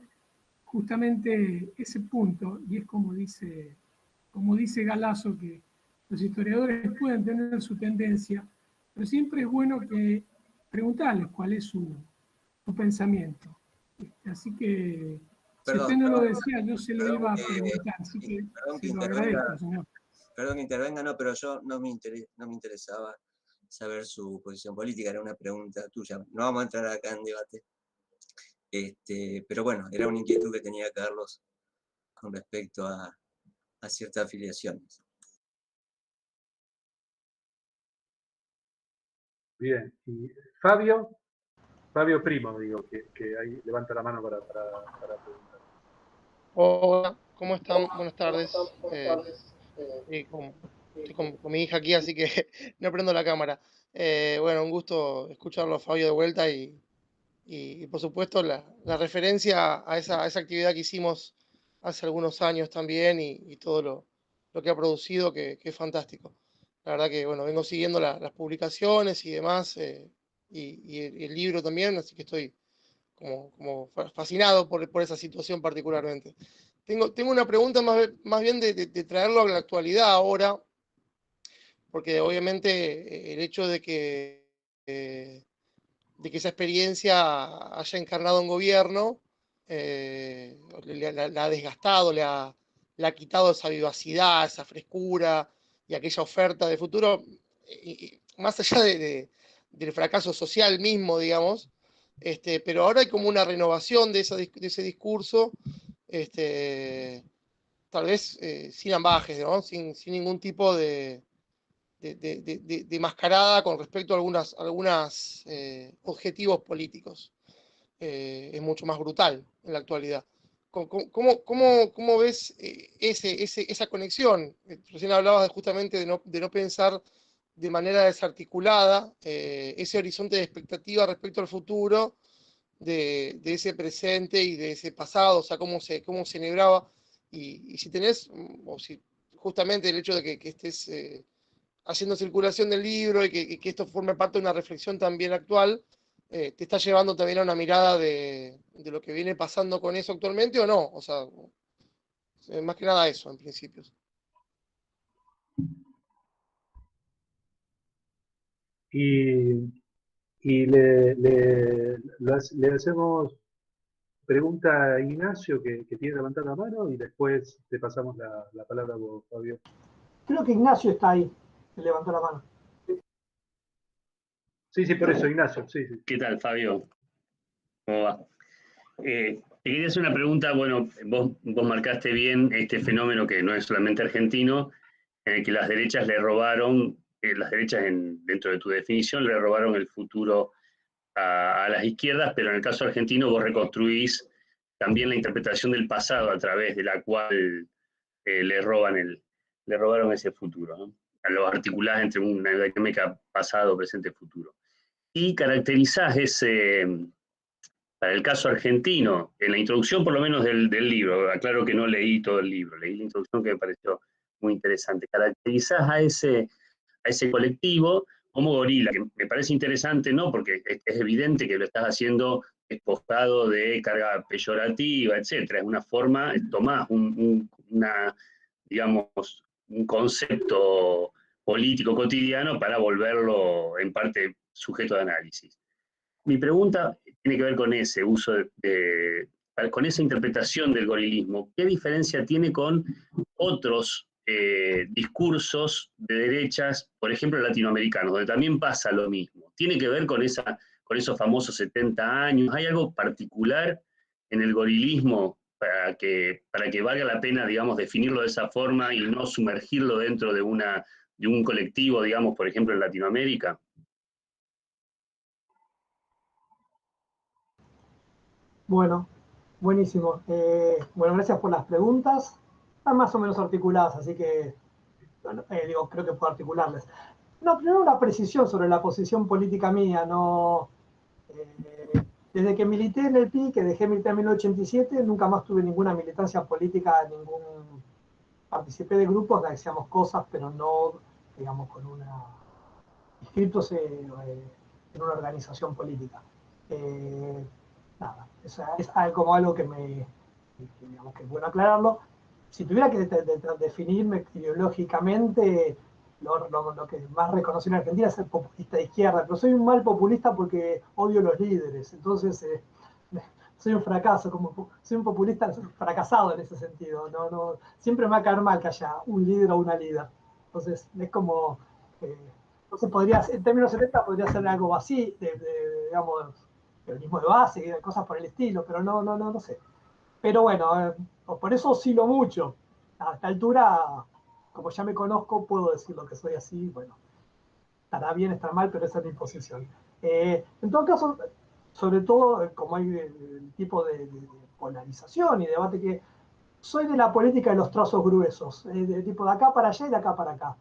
justamente ese punto, y es como dice Galasso, que los historiadores pueden tener su tendencia, pero siempre es bueno que preguntarles cuál es su pensamiento. Así que, si usted no lo decía, yo se lo iba a preguntar, así que se lo agradezco, señor. Perdón que intervenga, no, pero yo no me interesaba saber su posición política, era una pregunta tuya. No vamos a entrar acá en debate. Pero bueno, era una inquietud que tenía Carlos con respecto a ciertas afiliaciones. Bien. ¿Y Fabio Primo, digo, que ahí levanta la mano para preguntar. Hola, ¿cómo están? Buenas tardes. Estoy con mi hija aquí, así que no prendo la cámara. Bueno, un gusto escucharlo, Fabio, de vuelta y por supuesto la referencia a esa actividad que hicimos hace algunos años también y todo lo que ha producido, que es fantástico. La verdad que, bueno, vengo siguiendo las publicaciones y demás, y el libro también, así que estoy como fascinado por esa situación particularmente. Tengo una pregunta más bien de traerlo a la actualidad ahora, porque obviamente el hecho de que esa experiencia haya encarnado en gobierno, la ha desgastado, le ha quitado esa vivacidad, esa frescura y aquella oferta de futuro, más allá del fracaso social mismo, digamos, pero ahora hay como una renovación de ese discurso, tal vez sin ambajes, ¿no? Sin ningún tipo de mascarada con respecto a algunos objetivos políticos. Es mucho más brutal en la actualidad. ¿Cómo ves esa conexión? Recién hablabas justamente de no pensar de manera desarticulada ese horizonte de expectativa respecto al futuro, de ese presente y de ese pasado, o sea, cómo se celebraba. Y si tenés, o si justamente el hecho de que estés haciendo circulación del libro y que esto forme parte de una reflexión también actual, ¿te está llevando también a una mirada de lo que viene pasando con eso actualmente o no? O sea, más que nada eso, en principios. Y le hacemos pregunta a Ignacio, que tiene levantar la mano, y después te pasamos la palabra a vos, Fabio. Creo que Ignacio está ahí, que levantó la mano. Sí, por eso, Ignacio. Sí. ¿Qué tal, Fabio? ¿Cómo va? Te quería hacer una pregunta. Bueno, vos marcaste bien este fenómeno que no es solamente argentino, en el que las derechas le robaron, las derechas dentro de tu definición, le robaron el futuro a las izquierdas, pero en el caso argentino vos reconstruís también la interpretación del pasado a través de la cual le robaron ese futuro, ¿no? Lo articulás entre una dinámica pasado, presente, futuro. Y caracterizás para el caso argentino, en la introducción por lo menos del libro, aclaro que no leí todo el libro, leí la introducción que me pareció muy interesante, caracterizás a ese colectivo como gorila, que me parece interesante, ¿no? Porque es evidente que lo estás haciendo despojado de carga peyorativa, etcétera. Es una forma, tomás digamos, un concepto político cotidiano para volverlo en parte sujeto de análisis. Mi pregunta tiene que ver con ese uso con esa interpretación del gorilismo. ¿Qué diferencia tiene con otros discursos de derechas, por ejemplo, latinoamericanos, donde también pasa lo mismo? ¿Tiene que ver con esos famosos 70 años? ¿Hay algo particular en el gorilismo para que valga la pena, digamos, definirlo de esa forma y no sumergirlo dentro de un colectivo, digamos, por ejemplo, en Latinoamérica? Bueno, buenísimo. Bueno, gracias por las preguntas. Están más o menos articuladas, así que bueno, creo que puedo articularles. No, primero una precisión sobre la posición política mía. No, desde que milité en el PI, que dejé militar en 1987, nunca más tuve ninguna militancia política, participé de grupos que hacíamos cosas, pero no, digamos, inscritos en una organización política. Nada, es como algo digamos, que es bueno aclararlo. Si tuviera que definirme ideológicamente, lo que más reconocí en Argentina es ser populista de izquierda, pero soy un mal populista porque odio los líderes, entonces soy un fracaso, soy un populista fracasado en ese sentido. Siempre me va a caer mal que haya un líder o una líder. Entonces es como, entonces en términos 70 podría ser algo así, digamos, peronismo de base, cosas por el estilo, pero no sé. Pero bueno, por eso oscilo mucho. A esta altura, como ya me conozco, puedo decir lo que soy así. Bueno, estará bien, estará mal, pero esa es mi posición. En todo caso, sobre todo, como hay el tipo de polarización y debate que soy de la política de los trazos gruesos, de tipo de acá para allá y de acá para acá.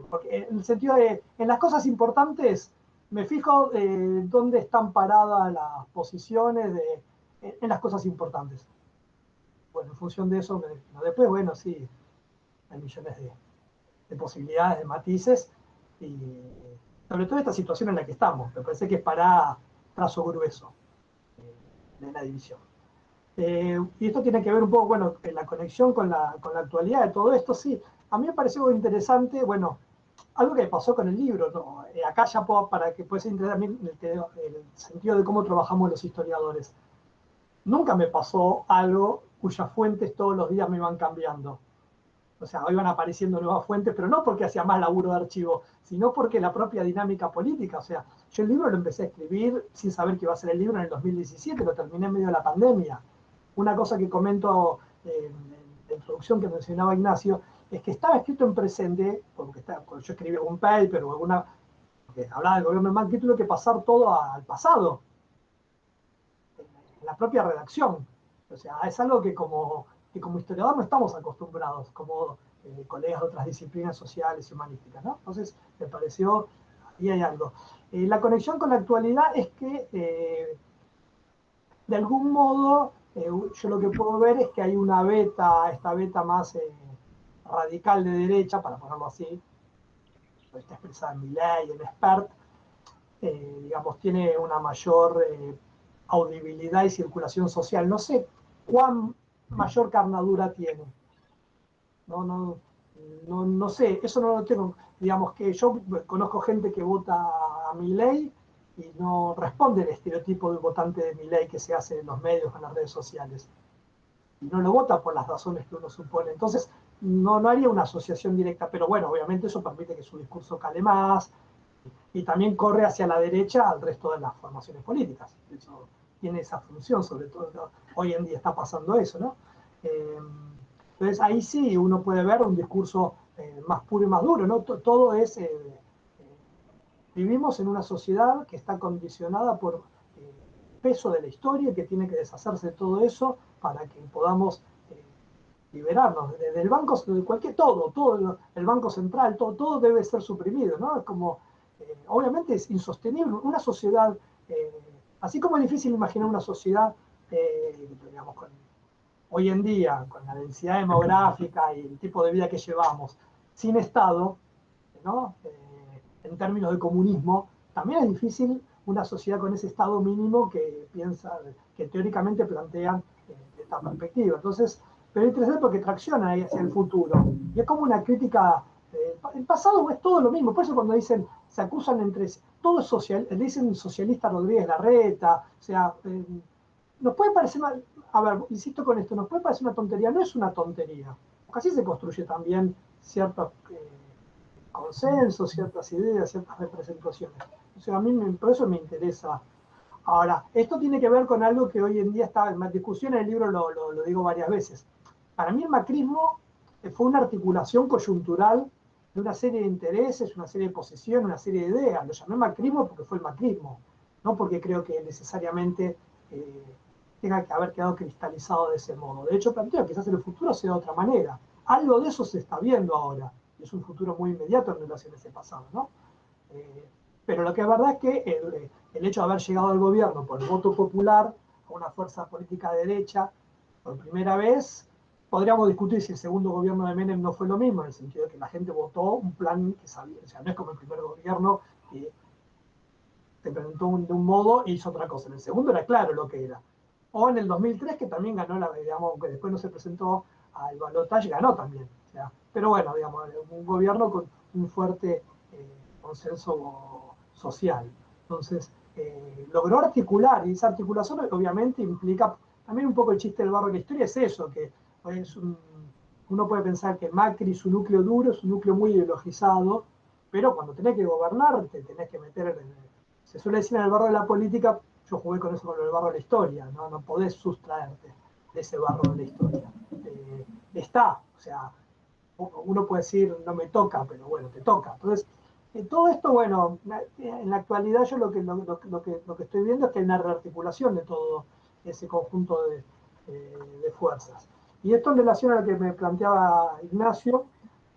Porque en el sentido de, en las cosas importantes, me fijo dónde están paradas las posiciones en las cosas importantes. Bueno, en función de eso, después, bueno, sí, hay millones de posibilidades, de matices, y sobre todo esta situación en la que estamos. Me parece que es para trazo grueso de la división. Y esto tiene que ver un poco, bueno, en la conexión con la actualidad de todo esto, sí. A mí me pareció interesante, bueno, algo que pasó con el libro, ¿no? Acá ya para que pueda ser interesante el sentido de cómo trabajamos los historiadores. Nunca me pasó algo cuyas fuentes todos los días me iban cambiando. O sea, iban apareciendo nuevas fuentes, pero no porque hacía más laburo de archivo, sino porque la propia dinámica política. O sea, yo el libro lo empecé a escribir sin saber que iba a ser el libro en el 2017, lo terminé en medio de la pandemia. Una cosa que comento en la introducción que mencionaba Ignacio, es que estaba escrito en presente, porque yo escribí algún paper o alguna que hablaba del gobierno de Macri, tuve que pasar todo al pasado, en la propia redacción. O sea, es algo que como historiador no estamos acostumbrados, como colegas de otras disciplinas sociales y humanísticas, ¿no? Entonces, me pareció, ahí hay algo. La conexión con la actualidad es que, de algún modo, yo lo que puedo ver es que hay una esta beta más radical de derecha, para ponerlo así, está expresada en Milei, en Spert, digamos, tiene una mayor audibilidad y circulación social. No sé cuán mayor carnadura tiene. No sé, eso no lo tengo. Digamos que yo conozco gente que vota a Milei y no responde el estereotipo del votante de Milei que se hace en los medios, en las redes sociales. Y no lo vota por las razones que uno supone. Entonces, no haría una asociación directa, pero bueno, obviamente eso permite que su discurso cale más y también corre hacia la derecha al resto de las formaciones políticas. Eso tiene esa función, sobre todo hoy en día está pasando eso, ¿no? Entonces ahí sí uno puede ver un discurso más puro y más duro, ¿no? Todo es... vivimos en una sociedad que está condicionada por peso de la historia y que tiene que deshacerse de todo eso para que podamos liberarnos. Desde el banco, de todo, el banco central, todo debe ser suprimido, ¿no? Es como, obviamente es insostenible. Una sociedad, así como es difícil imaginar una sociedad, digamos, hoy en día, con la densidad demográfica y el tipo de vida que llevamos, sin Estado, ¿no? En términos de comunismo, también es difícil una sociedad con ese Estado mínimo que teóricamente plantean esta perspectiva. Entonces, pero es interesante porque tracciona ahí hacia el futuro. Y es como una crítica. El pasado es todo lo mismo. Por eso cuando dicen, se acusan entre... Todo es social, le dicen socialista Rodríguez Larreta. O sea, nos puede parecer... A ver, insisto con esto, nos puede parecer una tontería. No es una tontería. Porque así se construye también ciertos consensos, ciertas ideas, ciertas representaciones. O sea, a mí por eso me interesa. Ahora, esto tiene que ver con algo que hoy en día está en discusión, en el libro lo digo varias veces. Para mí el macrismo fue una articulación coyuntural de una serie de intereses, una serie de posiciones, una serie de ideas. Lo llamé macrismo porque fue el macrismo, no porque creo que necesariamente tenga que haber quedado cristalizado de ese modo. De hecho, planteo que quizás en el futuro sea de otra manera. Algo de eso se está viendo ahora. Es un futuro muy inmediato en relación a ese pasado, ¿no? Pero lo que es verdad es que el hecho de haber llegado al gobierno por el voto popular, a una fuerza política de derecha, por primera vez, podríamos discutir si el segundo gobierno de Menem no fue lo mismo, en el sentido de que la gente votó un plan que sabía, o sea, no es como el primer gobierno que te presentó de un modo e hizo otra cosa. En el segundo era claro lo que era. O en el 2003, que también ganó, digamos, aunque después no se presentó al balotaje, ganó también. O sea, pero bueno, digamos, un gobierno con un fuerte consenso social. Entonces, logró articular, y esa articulación obviamente implica, también un poco el chiste del barro de la historia es eso, que uno puede pensar que Macri, su núcleo duro, es un núcleo muy ideologizado, pero cuando tenés que gobernar, te tenés que meter se suele decir en el barro de la política, yo jugué con eso con el barro de la historia, no podés sustraerte de ese barro de la historia. Está, o sea, uno puede decir, no me toca, pero bueno, te toca. Entonces, todo esto, bueno, en la actualidad yo lo que estoy viendo es que hay una rearticulación de todo ese conjunto de fuerzas. Y esto en relación a lo que me planteaba Ignacio,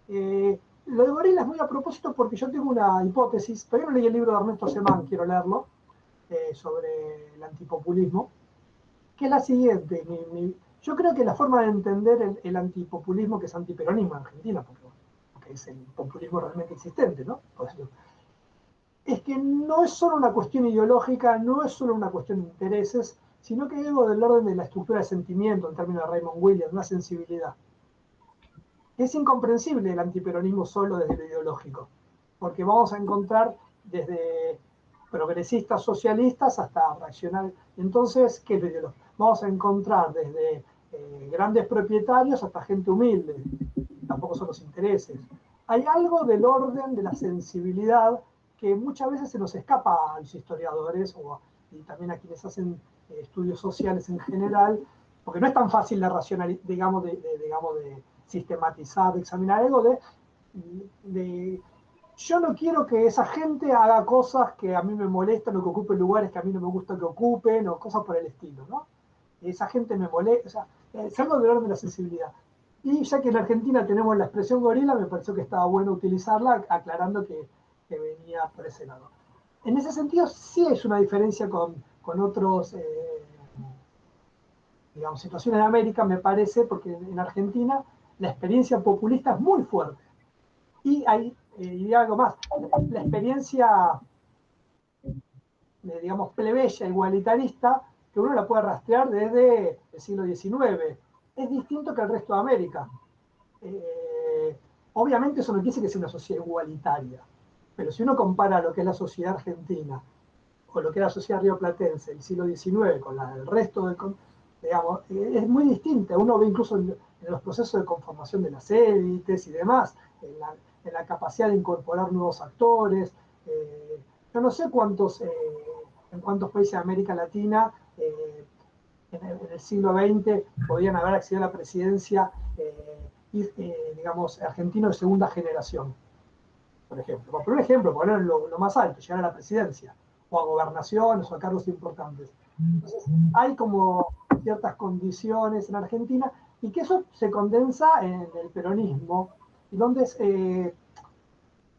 lo de Varela es muy a propósito porque yo tengo una hipótesis, todavía no leí el libro de Ernesto Semán, quiero leerlo, sobre el antipopulismo, que es la siguiente. Yo creo que la forma de entender el antipopulismo, que es antiperonismo en Argentina, porque es el populismo realmente existente, ¿no? es que no es solo una cuestión ideológica, no es solo una cuestión de intereses, sino que hay algo del orden de la estructura de sentimiento, en términos de Raymond Williams, una sensibilidad. Es incomprensible el antiperonismo solo desde lo ideológico, porque vamos a encontrar desde progresistas socialistas hasta racionales. Entonces, ¿qué es lo ideológico? Vamos a encontrar desde grandes propietarios hasta gente humilde, tampoco son los intereses. Hay algo del orden de la sensibilidad que muchas veces se nos escapa a los historiadores y también a quienes hacen estudios sociales en general, porque no es tan fácil de racionalizar, digamos, de sistematizar, de examinar algo de yo no quiero que esa gente haga cosas que a mí me molestan o que ocupen lugares que a mí no me gusta que ocupen o cosas por el estilo, ¿no? Esa gente me molesta, o sea, es algo del orden de la sensibilidad. Y ya que en Argentina tenemos la expresión gorila, me pareció que estaba bueno utilizarla, aclarando que venía por ese lado. En ese sentido, sí es una diferencia con otros, digamos, situaciones de América, me parece, porque en Argentina la experiencia populista es muy fuerte. Y hay, y algo más, la experiencia, digamos, plebeya, igualitarista, que uno la puede rastrear desde el siglo XIX. Es distinto que el resto de América. Obviamente eso no quiere decir que sea una sociedad igualitaria, pero si uno compara lo que es la sociedad argentina o lo que era la sociedad rioplatense del siglo XIX con la del resto del, digamos, es muy distinta. Uno ve incluso en los procesos de conformación de las élites y demás, en la capacidad de incorporar nuevos actores. Yo no sé en cuántos países de América Latina en el siglo XX podían haber accedido a la presidencia, digamos, argentino de segunda generación, por ejemplo. Por un ejemplo, poner lo más alto, llegar a la presidencia, o a gobernaciones, o a cargos importantes. Entonces, hay como ciertas condiciones en Argentina, y que eso se condensa en el peronismo, y donde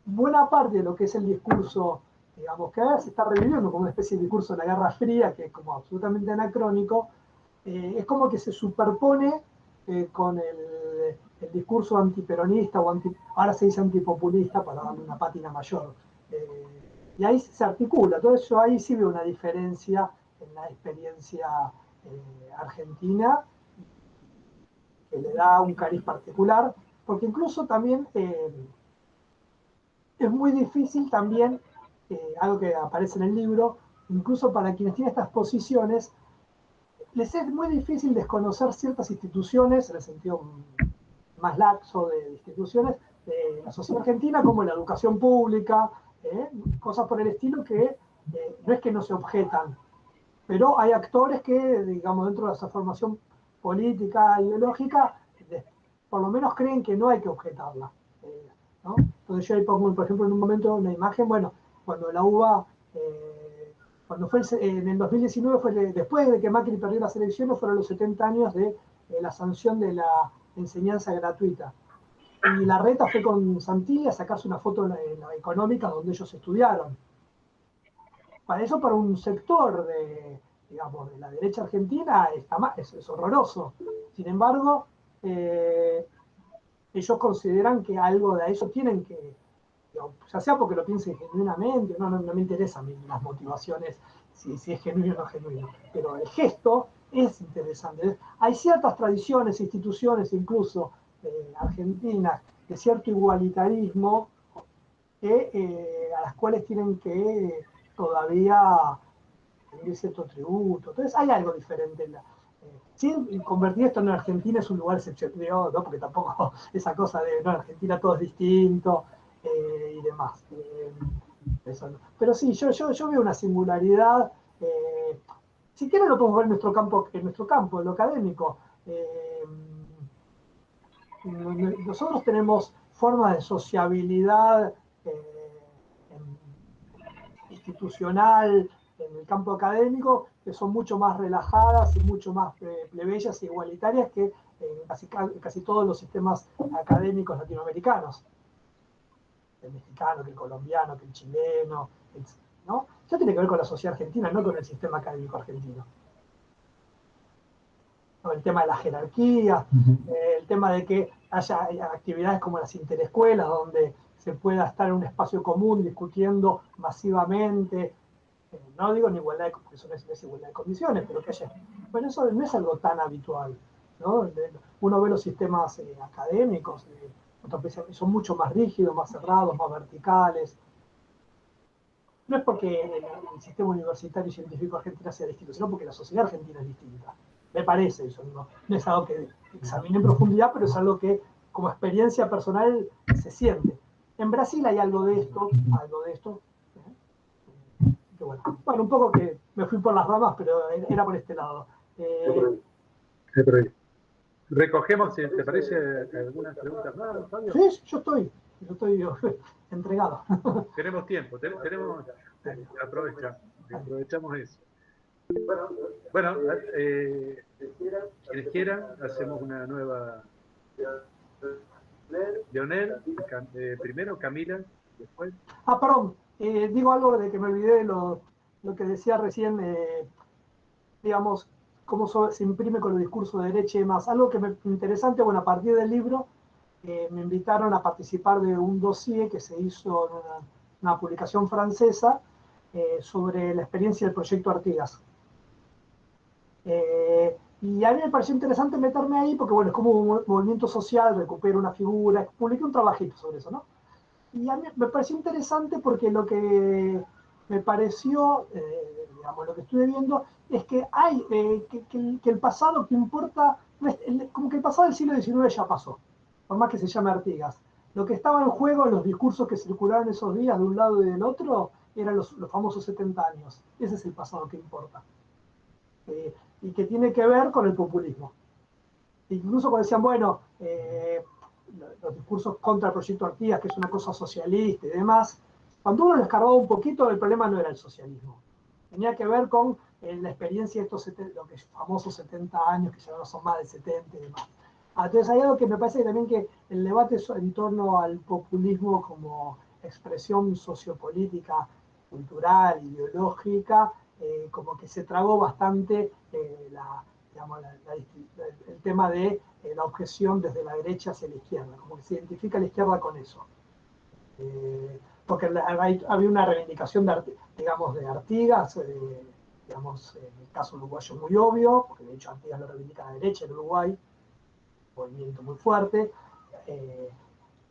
buena parte de lo que es el discurso, digamos, que ahora se está reviviendo como una especie de discurso de la Guerra Fría, que es como absolutamente anacrónico, es como que se superpone con el discurso antiperonista, ahora se dice antipopulista para darle una pátina mayor. Y ahí se articula. Entonces yo ahí sí veo una diferencia en la experiencia argentina, que le da un cariz particular, porque incluso también es muy difícil también, algo que aparece en el libro, incluso para quienes tienen estas posiciones, les es muy difícil desconocer ciertas instituciones, en el sentido más laxo de instituciones de la sociedad argentina, como la educación pública, cosas por el estilo que no es que no se objetan, pero hay actores que, digamos, dentro de esa formación política, ideológica, por lo menos creen que no hay que objetarla. ¿No? Entonces yo ahí pongo, por ejemplo, en un momento una imagen, bueno, cuando la UBA, cuando fue en el 2019, fue después de que Macri perdió las elecciones, fueron los 70 años de la sanción de la enseñanza gratuita. Y Larreta fue con Santilli a sacarse una foto en la Económica donde ellos estudiaron. Para eso, para un sector digamos, de la derecha argentina, es horroroso. Sin embargo, ellos consideran que algo de eso tienen que, ya sea porque lo piensen genuinamente, no me interesa a mí las motivaciones, si es genuino o no genuino, pero el gesto es interesante. Hay ciertas tradiciones, instituciones, incluso argentinas, de cierto igualitarismo, a las cuales tienen que todavía tener cierto tributo. Entonces hay algo diferente en sin convertir esto en Argentina es un lugar excepcional, ¿no? Porque tampoco esa cosa de no, Argentina todo es distinto y demás. Eso no. Pero sí, yo veo una singularidad. Si quieren lo podemos ver en nuestro campo, en lo académico. Nosotros tenemos formas de sociabilidad institucional en el campo académico que son mucho más relajadas y mucho más plebeyas e igualitarias que casi todos los sistemas académicos latinoamericanos. El mexicano, que el colombiano, que el chileno, ¿no? Eso tiene que ver con la sociedad argentina, no con el sistema académico argentino. ¿No? El tema de la jerarquía, el tema de que haya actividades como las interescuelas, donde se pueda estar en un espacio común discutiendo masivamente, no digo en igualdad, porque eso no es igualdad de condiciones, pero que haya, bueno, eso no es algo tan habitual, ¿no? Uno ve los sistemas académicos, son mucho más rígidos, más cerrados, más verticales. No es porque el sistema universitario y científico argentino sea distinto, sino porque la sociedad argentina es distinta. Me parece eso, no es algo que examine en profundidad, pero es algo que como experiencia personal se siente. En Brasil hay algo de esto, que bueno, un poco que me fui por las ramas, pero era por este lado. Recogemos, si te parece, algunas preguntas más, Fabio. Sí, yo estoy entregado. Tenemos tiempo, aprovechamos eso. Bueno, quienes quieran, hacemos una nueva. Leonel, primero, Camila, después. Perdón, digo algo de que me olvidé de lo que decía recién, digamos, cómo se imprime con el discurso de derecha y demás. Algo que me interesante, bueno, a partir del libro, me invitaron a participar de un dossier que se hizo en una publicación francesa sobre la experiencia del proyecto Artigas. Y a mí me pareció interesante meterme ahí porque, bueno, es como un movimiento social, recupera una figura, publiqué un trabajito sobre eso, ¿no? Y a mí me pareció interesante porque lo que me pareció, digamos, lo que estuve viendo, es que hay, que el pasado que importa, como que el pasado del siglo XIX ya pasó, por más que se llame Artigas. Lo que estaba en juego en los discursos que circularon esos días de un lado y del otro, eran los famosos 70 años. Ese es el pasado que importa. Y que tiene que ver con el populismo. Incluso cuando decían, bueno, los discursos contra el proyecto Artigas, que es una cosa socialista y demás, cuando uno lo escarbaba un poquito, el problema no era el socialismo. Tenía que ver con la experiencia de estos lo que es famosos 70 años, que ya no son más de 70 y demás. Entonces hay algo que me parece que también que el debate en torno al populismo como expresión sociopolítica, cultural, ideológica, como que se tragó bastante el tema de la objeción desde la derecha hacia la izquierda, como que se identifica a la izquierda con eso. Porque había una reivindicación de Artigas, digamos, en el caso uruguayo muy obvio, porque de hecho Artigas lo reivindica a la derecha en Uruguay, movimiento muy fuerte,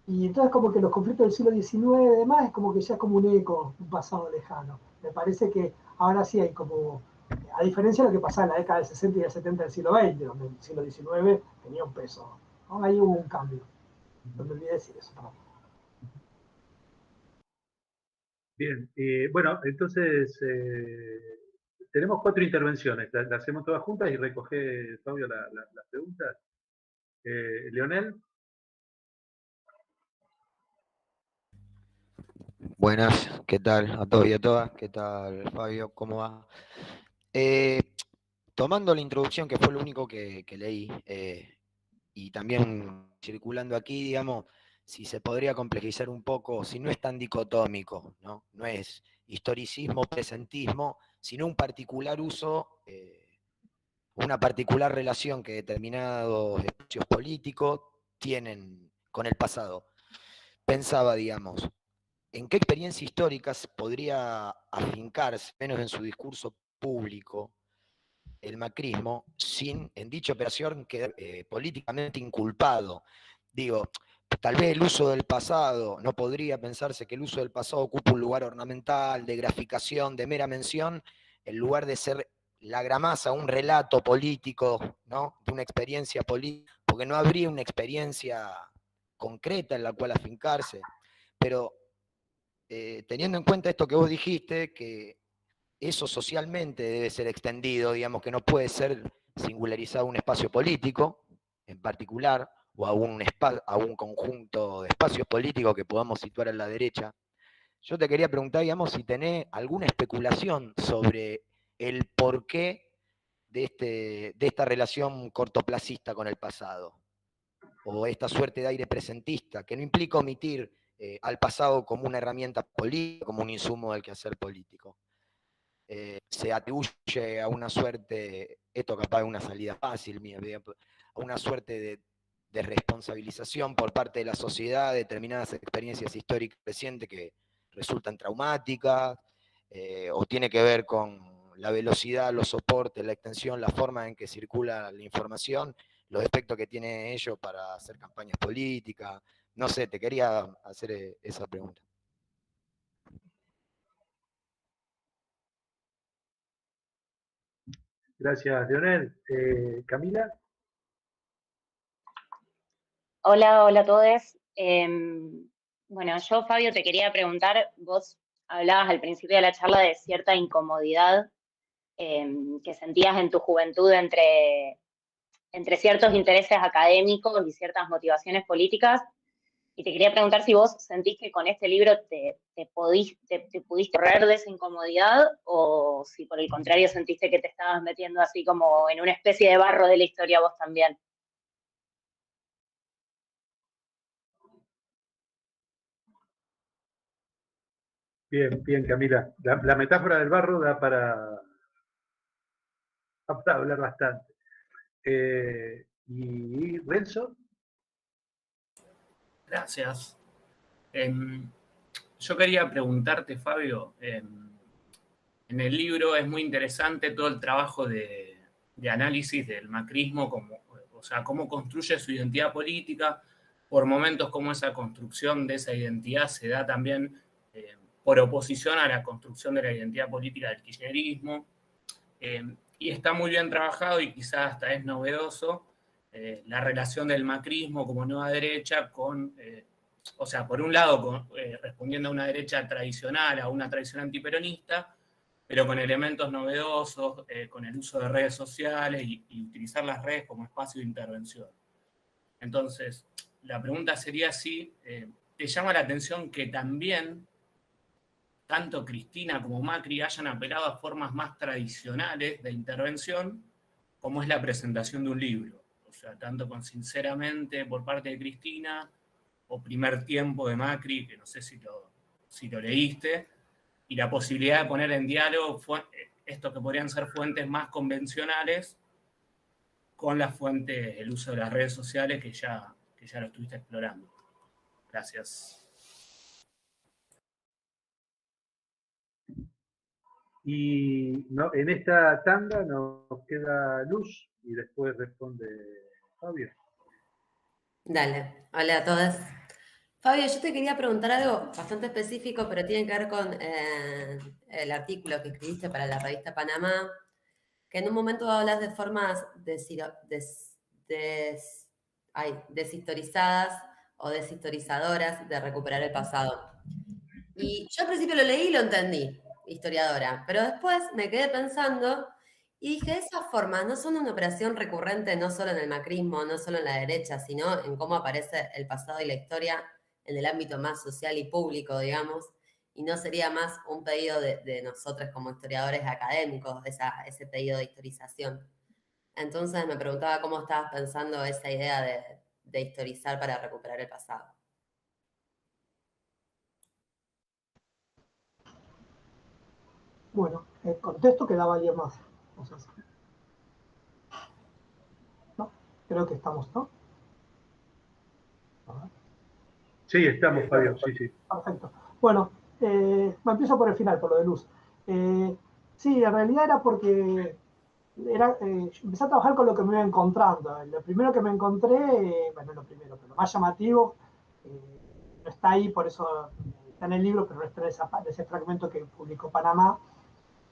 y entonces como que los conflictos del siglo XIX y demás es como que ya es como un eco, un pasado lejano. Me parece que ahora sí hay como, a diferencia de lo que pasaba en la década del 60 y del 70 del siglo XX, donde el siglo XIX tenía un peso, ¿no? Ahí hubo un cambio. No me olvidé decir eso. ¿No? Bien, bueno, entonces tenemos 4 intervenciones, las hacemos todas juntas y recoge, Fabio, las preguntas. Leonel. Buenas, ¿qué tal a todos y a todas? ¿Qué tal, Fabio? ¿Cómo va? Tomando la introducción, que fue lo único que leí, y también circulando aquí, digamos, si se podría complejizar un poco, si no es tan dicotómico, ¿no? No es historicismo, presentismo, sino un particular uso, una particular relación que determinados espacios políticos tienen con el pasado. Pensaba, digamos, ¿en qué experiencia histórica podría afincarse, menos en su discurso público, el macrismo, sin en dicha operación quedar políticamente inculpado? Digo, tal vez el uso del pasado, no podría pensarse que el uso del pasado ocupa un lugar ornamental, de graficación, de mera mención, en lugar de ser la gramasa, un relato político, ¿no? De una experiencia política, porque no habría una experiencia concreta en la cual afincarse, pero teniendo en cuenta esto que vos dijiste, que eso socialmente debe ser extendido, digamos que no puede ser singularizado a un espacio político en particular, o a un conjunto de espacios políticos que podamos situar a la derecha. Yo te quería preguntar, digamos, si tenés alguna especulación sobre el porqué de esta relación cortoplacista con el pasado, o esta suerte de aire presentista, que no implica omitir al pasado como una herramienta política, como un insumo del quehacer político. Se atribuye a una suerte, esto capaz es una salida fácil mía, a una suerte de responsabilización por parte de la sociedad de determinadas experiencias históricas recientes que resultan traumáticas, o tiene que ver con la velocidad, los soportes, la extensión, la forma en que circula la información, los efectos que tiene ello para hacer campañas políticas. No sé, te quería hacer esa pregunta. Gracias, Leonel. Camila. Hola, hola a todos. Bueno, yo, Fabio, te quería preguntar, vos hablabas al principio de la charla de cierta incomodidad que sentías en tu juventud entre ciertos intereses académicos y ciertas motivaciones políticas, y te quería preguntar si vos sentís que con este libro te pudiste correr de esa incomodidad, o si por el contrario sentiste que te estabas metiendo así como en una especie de barro de la historia vos también. Bien, bien, Camila. La metáfora del barro da para hablar bastante. ¿Y Renzo? Gracias. Yo quería preguntarte, Fabio, en el libro es muy interesante todo el trabajo de análisis del macrismo, o sea, cómo construye su identidad política, por momentos cómo esa construcción de esa identidad se da también por oposición a la construcción de la identidad política del kirchnerismo. Y está muy bien trabajado y quizás hasta es novedoso la relación del macrismo como nueva derecha con, o sea, por un lado respondiendo a una derecha tradicional, a una tradición antiperonista, pero con elementos novedosos, con el uso de redes sociales y utilizar las redes como espacio de intervención. Entonces, la pregunta sería si te llama la atención que también tanto Cristina como Macri hayan apelado a formas más tradicionales de intervención, como es la presentación de un libro. O sea, tanto con Sinceramente por parte de Cristina, o Primer Tiempo de Macri, que no sé si lo leíste, y la posibilidad de poner en diálogo esto que podrían ser fuentes más convencionales con las fuentes, el uso de las redes sociales que ya lo estuviste explorando. Gracias. Y no, en esta tanda nos queda Luz y después responde Fabio. Dale, hola a todas. Fabio, yo te quería preguntar algo bastante específico, pero tiene que ver con el artículo que escribiste para la revista Panamá, que en un momento hablas de formas deshistorizadas o deshistorizadoras de recuperar el pasado. Y yo al principio lo leí y lo entendí, historiadora, pero después me quedé pensando y dije, esas formas no son una operación recurrente no solo en el macrismo, no solo en la derecha, sino en cómo aparece el pasado y la historia en el ámbito más social y público, digamos, y no sería más un pedido de nosotros como historiadores académicos, ese pedido de historización. Entonces me preguntaba cómo estabas pensando esa idea de historizar para recuperar el pasado. Bueno, el contexto quedaba alguien más. O sea, ¿no? Creo que estamos, ¿no? Sí, estamos, Fabio, sí, sí. Perfecto. Bueno, empiezo por el final, por lo de Luz. Sí, en realidad era porque empecé a trabajar con lo que me iba encontrando. Lo primero que me encontré, bueno, lo primero, pero lo más llamativo, no está ahí, por eso está en el libro, pero no está en ese fragmento que publicó Panamá.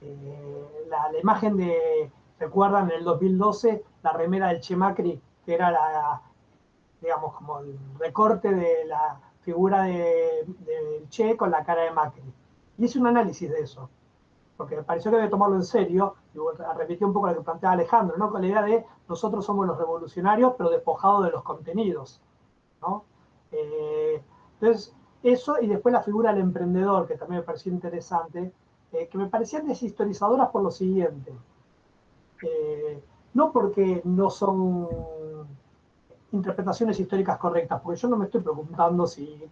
La imagen de, recuerdan, en el 2012, la remera del Che Macri, que era digamos, como el recorte de la figura del Che con la cara de Macri. Y hice un análisis de eso, porque me pareció que había que tomarlo en serio, y repetí un poco lo que planteaba Alejandro, ¿no? Con la idea de nosotros somos los revolucionarios, pero despojados de los contenidos, ¿no? Entonces, eso, y después la figura del emprendedor, que también me pareció interesante, que me parecían deshistorizadoras por lo siguiente. No porque no son interpretaciones históricas correctas, porque yo no me estoy preguntando si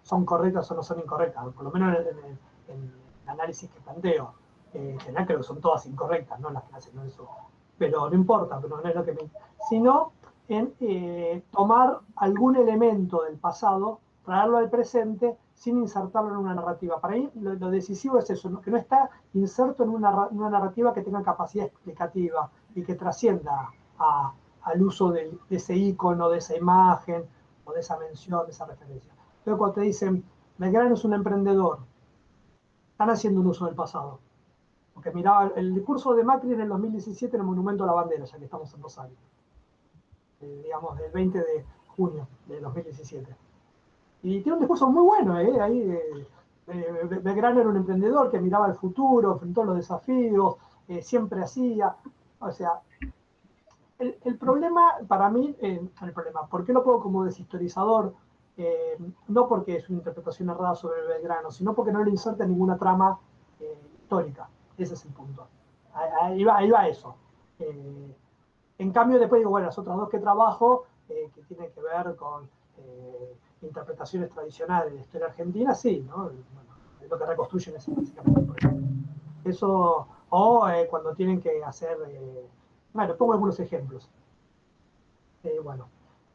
son correctas o no son incorrectas, por lo menos en el análisis que planteo. En general creo que son todas incorrectas, ¿no? Las que hacen eso. Pero no importa, pero no es lo que me... Sino en tomar algún elemento del pasado, traerlo al presente sin insertarlo en una narrativa. Para mí lo decisivo es eso, ¿no? Que no está inserto en una narrativa que tenga capacidad explicativa y que trascienda al uso de ese icono, de esa imagen, o de esa mención, de esa referencia. Entonces cuando te dicen, Belgrano es un emprendedor, están haciendo un uso del pasado. Porque miraba el discurso de Macri en el 2017 en el Monumento a la Bandera, ya que estamos en Rosario. Digamos, del 20 de junio de 2017. Y tiene un discurso muy bueno, ahí Belgrano era un emprendedor que miraba el futuro, enfrentó los desafíos, siempre hacía, o sea, el problema para mí, el problema, ¿por qué lo pongo como deshistorizador? No porque es una interpretación errada sobre Belgrano, sino porque no le inserta ninguna trama histórica, ese es el punto, ahí va eso. En cambio después digo, bueno, las otras dos que trabajo, que tienen que ver con interpretaciones tradicionales de la historia argentina, sí, ¿no? Bueno, es lo que reconstruyen es básicamente, por ejemplo. Eso, o cuando tienen que hacer, bueno, pongo algunos ejemplos. Bueno,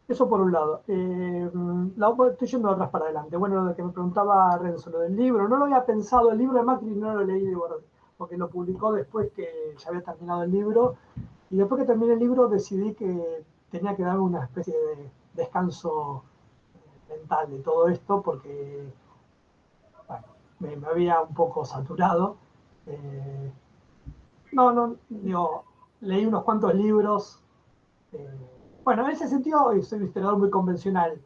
eso por un lado. Estoy yendo atrás para adelante. Bueno, lo que me preguntaba Renzo, lo del libro, no lo había pensado, el libro de Macri no lo leí, porque lo publicó después que ya había terminado el libro, y después que terminé el libro decidí que tenía que dar una especie de descanso mental de todo esto, porque bueno, me había un poco saturado. Digo, leí unos cuantos libros. Bueno, en ese sentido soy un historiador muy convencional.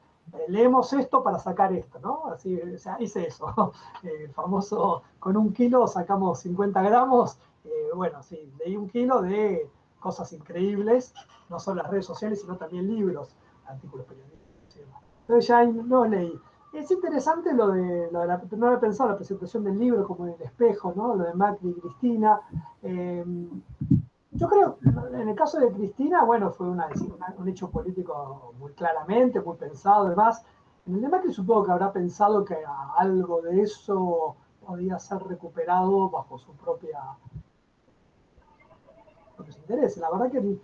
Leemos esto para sacar esto, ¿no? Así, o sea, hice eso. El famoso, con 1 kilo sacamos 50 gramos. Bueno, sí, leí 1 kilo de cosas increíbles, no solo las redes sociales, sino también libros, artículos periodísticos. Entonces ya no leí. Es interesante lo de no había pensado la presentación del libro como en el espejo, ¿no? Lo de Macri y Cristina. Yo creo, en el caso de Cristina, bueno, fue un hecho político muy claramente, muy pensado, además. En el de Macri supongo que habrá pensado que algo de eso podía ser recuperado bajo su propia interés. La verdad que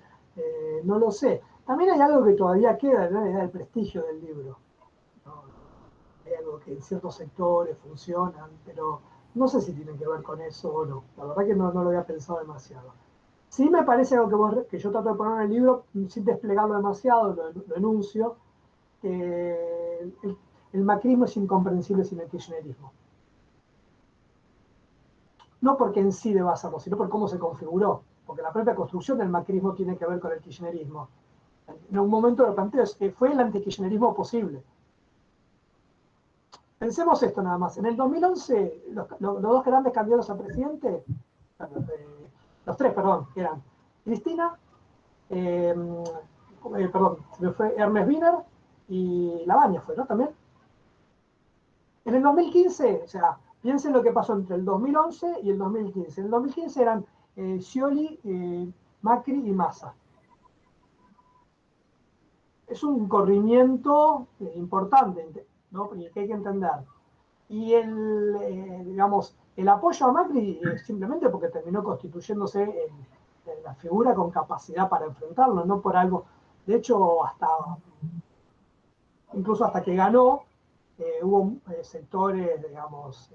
no lo sé. También hay algo que todavía queda, ¿no? El prestigio del libro, ¿no? Hay algo que en ciertos sectores funcionan, pero no sé si tiene que ver con eso o no. La verdad que no lo había pensado demasiado. Sí me parece algo que yo trato de poner en el libro, sin desplegarlo demasiado, lo enuncio, que el macrismo es incomprensible sin el kirchnerismo. No porque en sí deba serlo, sino por cómo se configuró, porque la propia construcción del macrismo tiene que ver con el kirchnerismo. En un momento lo planteo, fue el antikirchnerismo posible. Pensemos esto nada más. En el 2011, los dos grandes candidatos a presidente, los tres, perdón, eran Cristina, se me fue Ernest Wiener y Lavagna fue, ¿no? También. En el 2015, o sea, piensen lo que pasó entre el 2011 y el 2015. En el 2015 eran Scioli, Macri y Massa. Es un corrimiento importante, ¿no? Que hay que entender. Y digamos, el apoyo a Macri es simplemente porque terminó constituyéndose en la figura con capacidad para enfrentarlo, no por algo. De hecho, incluso hasta que ganó, hubo sectores, digamos,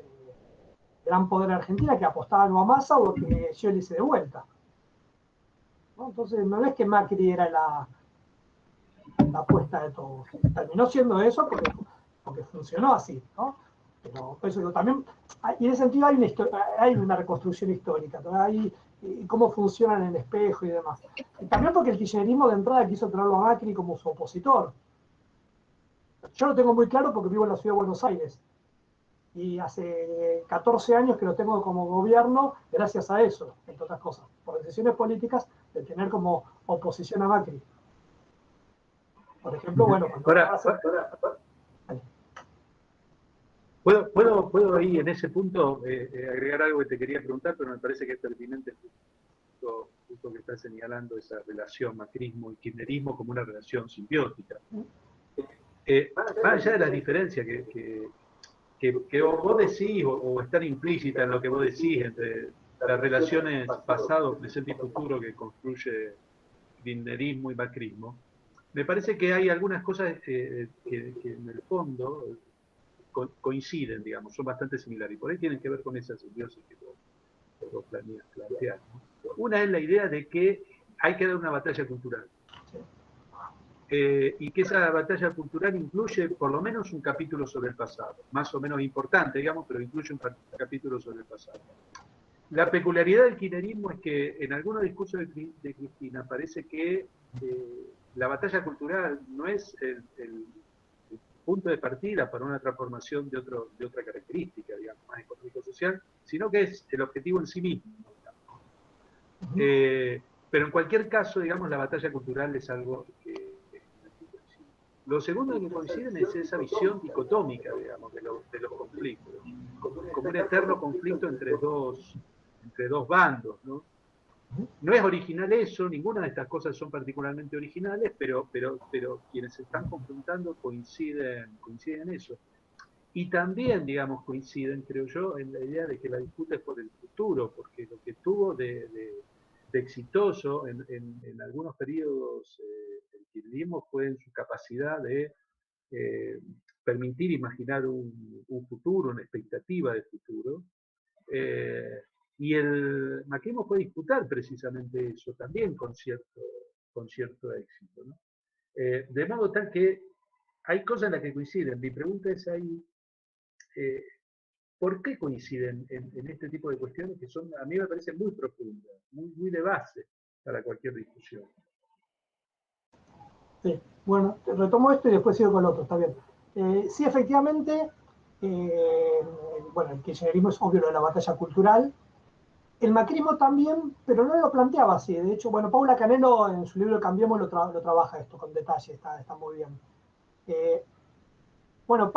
gran poder en Argentina que apostaban o a Massa o que Scioli se dé vuelta, ¿no? Entonces, no es que Macri era la apuesta de todos. Terminó siendo eso porque funcionó así, ¿no? Pero por eso digo, también, y en ese sentido hay una reconstrucción histórica, ¿no? Hay cómo funcionan en el espejo y demás. Y también porque el kirchnerismo de entrada quiso traerlo a Macri como su opositor. Yo lo tengo muy claro porque vivo en la ciudad de Buenos Aires. Y hace 14 años que lo tengo como gobierno gracias a eso, entre otras cosas, por decisiones políticas de tener como oposición a Macri. Por ejemplo, bueno, ¿Puedo ahí en ese punto agregar algo que te quería preguntar, pero me parece que es pertinente justo que estás señalando esa relación macrismo y kirchnerismo como una relación simbiótica. Más allá de las diferencias que vos decís o están implícitas en lo que vos decís entre las relaciones pasado, presente y futuro que construye kirchnerismo y macrismo, Me parece que hay algunas cosas que en el fondo coinciden, digamos, son bastante similares, y por ahí tienen que ver con esa simbiosis que vos planteás, ¿no? Una es la idea de que hay que dar una batalla cultural. Y que esa batalla cultural incluye por lo menos un capítulo sobre el pasado, más o menos importante, digamos, pero incluye un capítulo sobre el pasado. La peculiaridad del kirchnerismo es que en algunos discursos de Cristina parece que la batalla cultural no es el punto de partida para una transformación de otra característica, digamos, más económico-social, sino que es el objetivo en sí mismo. Pero en cualquier caso, digamos, la batalla cultural es algo que coincide. Lo segundo que coinciden es esa visión dicotómica, digamos, de los conflictos, como un eterno conflicto entre dos bandos, ¿no? No es original eso, ninguna de estas cosas son particularmente originales, pero quienes se están confrontando coinciden en eso. Y también, digamos, coinciden, creo yo, en la idea de que la disputa es por el futuro, porque lo que tuvo de exitoso en algunos periodos el kirchnerismo fue en su capacidad de permitir imaginar un futuro, una expectativa de futuro. Y el macrismo fue disputar precisamente eso también con cierto éxito, ¿no? De modo tal que hay cosas en las que coinciden. Mi pregunta es ahí, ¿por qué coinciden en este tipo de cuestiones que son, a mí me parecen muy profundas, muy de base para cualquier discusión? Sí, bueno, retomo esto y después sigo con lo otro, está bien. Sí, efectivamente, bueno, el kirchnerismo es obvio lo de la batalla cultural. El macrismo también, pero no lo planteaba así. De hecho, bueno, Paula Canelo en su libro Cambiemos lo trabaja esto con detalle, está muy bien. Bueno,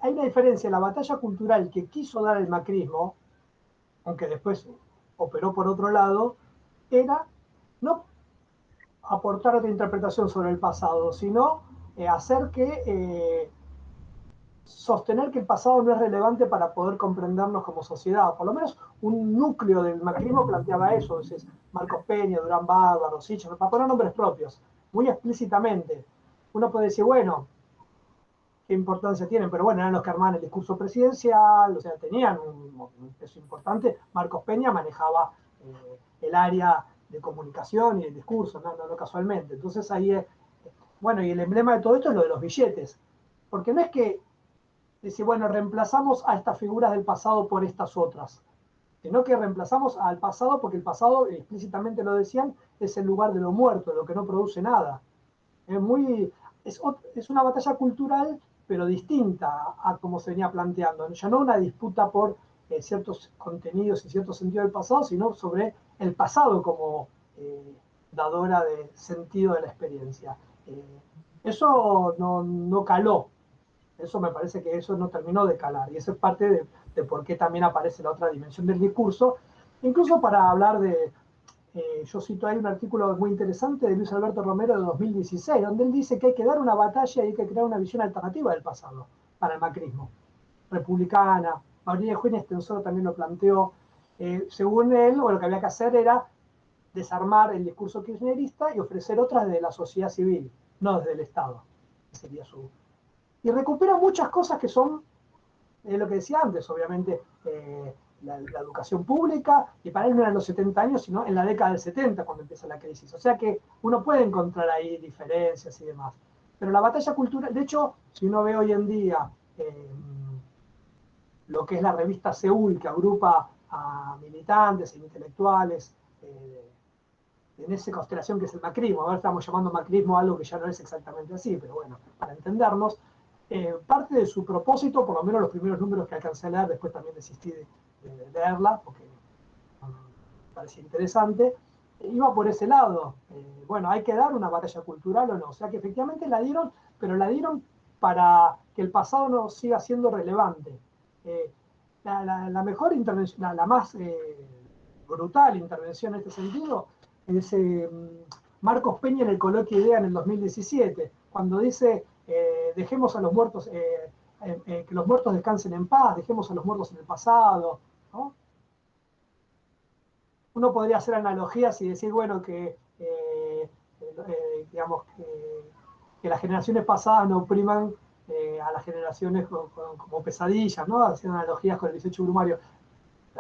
hay una diferencia en la batalla cultural que quiso dar el macrismo, aunque después operó por otro lado, era no aportar otra interpretación sobre el pasado, sino hacer que sostener que el pasado no es relevante para poder comprendernos como sociedad. Por lo menos un núcleo del macrismo planteaba eso. Entonces, Marcos Peña, Durán Bárbaro, Sichel, para poner nombres propios, muy explícitamente. Uno puede decir, bueno, qué importancia tienen, pero bueno, eran los que armaban el discurso presidencial, o sea, tenían un peso importante. Marcos Peña manejaba el área de comunicación y el discurso, no casualmente. Entonces ahí bueno, y el emblema de todo esto es lo de los billetes, porque no es que decir, bueno, reemplazamos a estas figuras del pasado por estas otras, sino que reemplazamos al pasado porque el pasado, explícitamente lo decían, es el lugar de lo muerto, de lo que no produce nada. Es una batalla cultural, pero distinta a como se venía planteando. Ya no una disputa por ciertos contenidos y cierto sentido del pasado, sino sobre el pasado como dadora de sentido de la experiencia. Eso no caló. Eso me parece que eso no terminó de calar. Y eso es parte de por qué también aparece la otra dimensión del discurso. Incluso para hablar de... yo cito ahí un artículo muy interesante de Luis Alberto Romero de 2016, donde él dice que hay que dar una batalla y hay que crear una visión alternativa del pasado para el macrismo. Republicana, María Eugenia Extensoro también lo planteó. Según él, lo que había que hacer era desarmar el discurso kirchnerista y ofrecer otras desde la sociedad civil, no desde el Estado. Sería su... Y recupera muchas cosas que son lo que decía antes, obviamente, la educación pública, y para él no eran los 70 años, sino en la década del 70 cuando empieza la crisis. O sea que uno puede encontrar ahí diferencias y demás. Pero la batalla cultural, de hecho, si uno ve hoy en día lo que es la revista Seúl, que agrupa a militantes e intelectuales, en esa constelación que es el macrismo, ahora estamos llamando macrismo a algo que ya no es exactamente así, pero bueno, para entendernos, parte de su propósito, por lo menos los primeros números que alcancé a leer, después también desistí de leerla, porque me parecía interesante, iba por ese lado. Bueno, hay que dar una batalla cultural o no, o sea que efectivamente la dieron, pero la dieron para que el pasado no siga siendo relevante. La mejor intervención, la más brutal intervención en este sentido, es Marcos Peña en el coloquio IDEA en el 2017, cuando dice dejemos a los muertos, que los muertos descansen en paz, dejemos a los muertos en el pasado, ¿no? Uno podría hacer analogías y decir, bueno, que digamos, que las generaciones pasadas no opriman a las generaciones como pesadillas, ¿no? Haciendo analogías con el 18 brumario.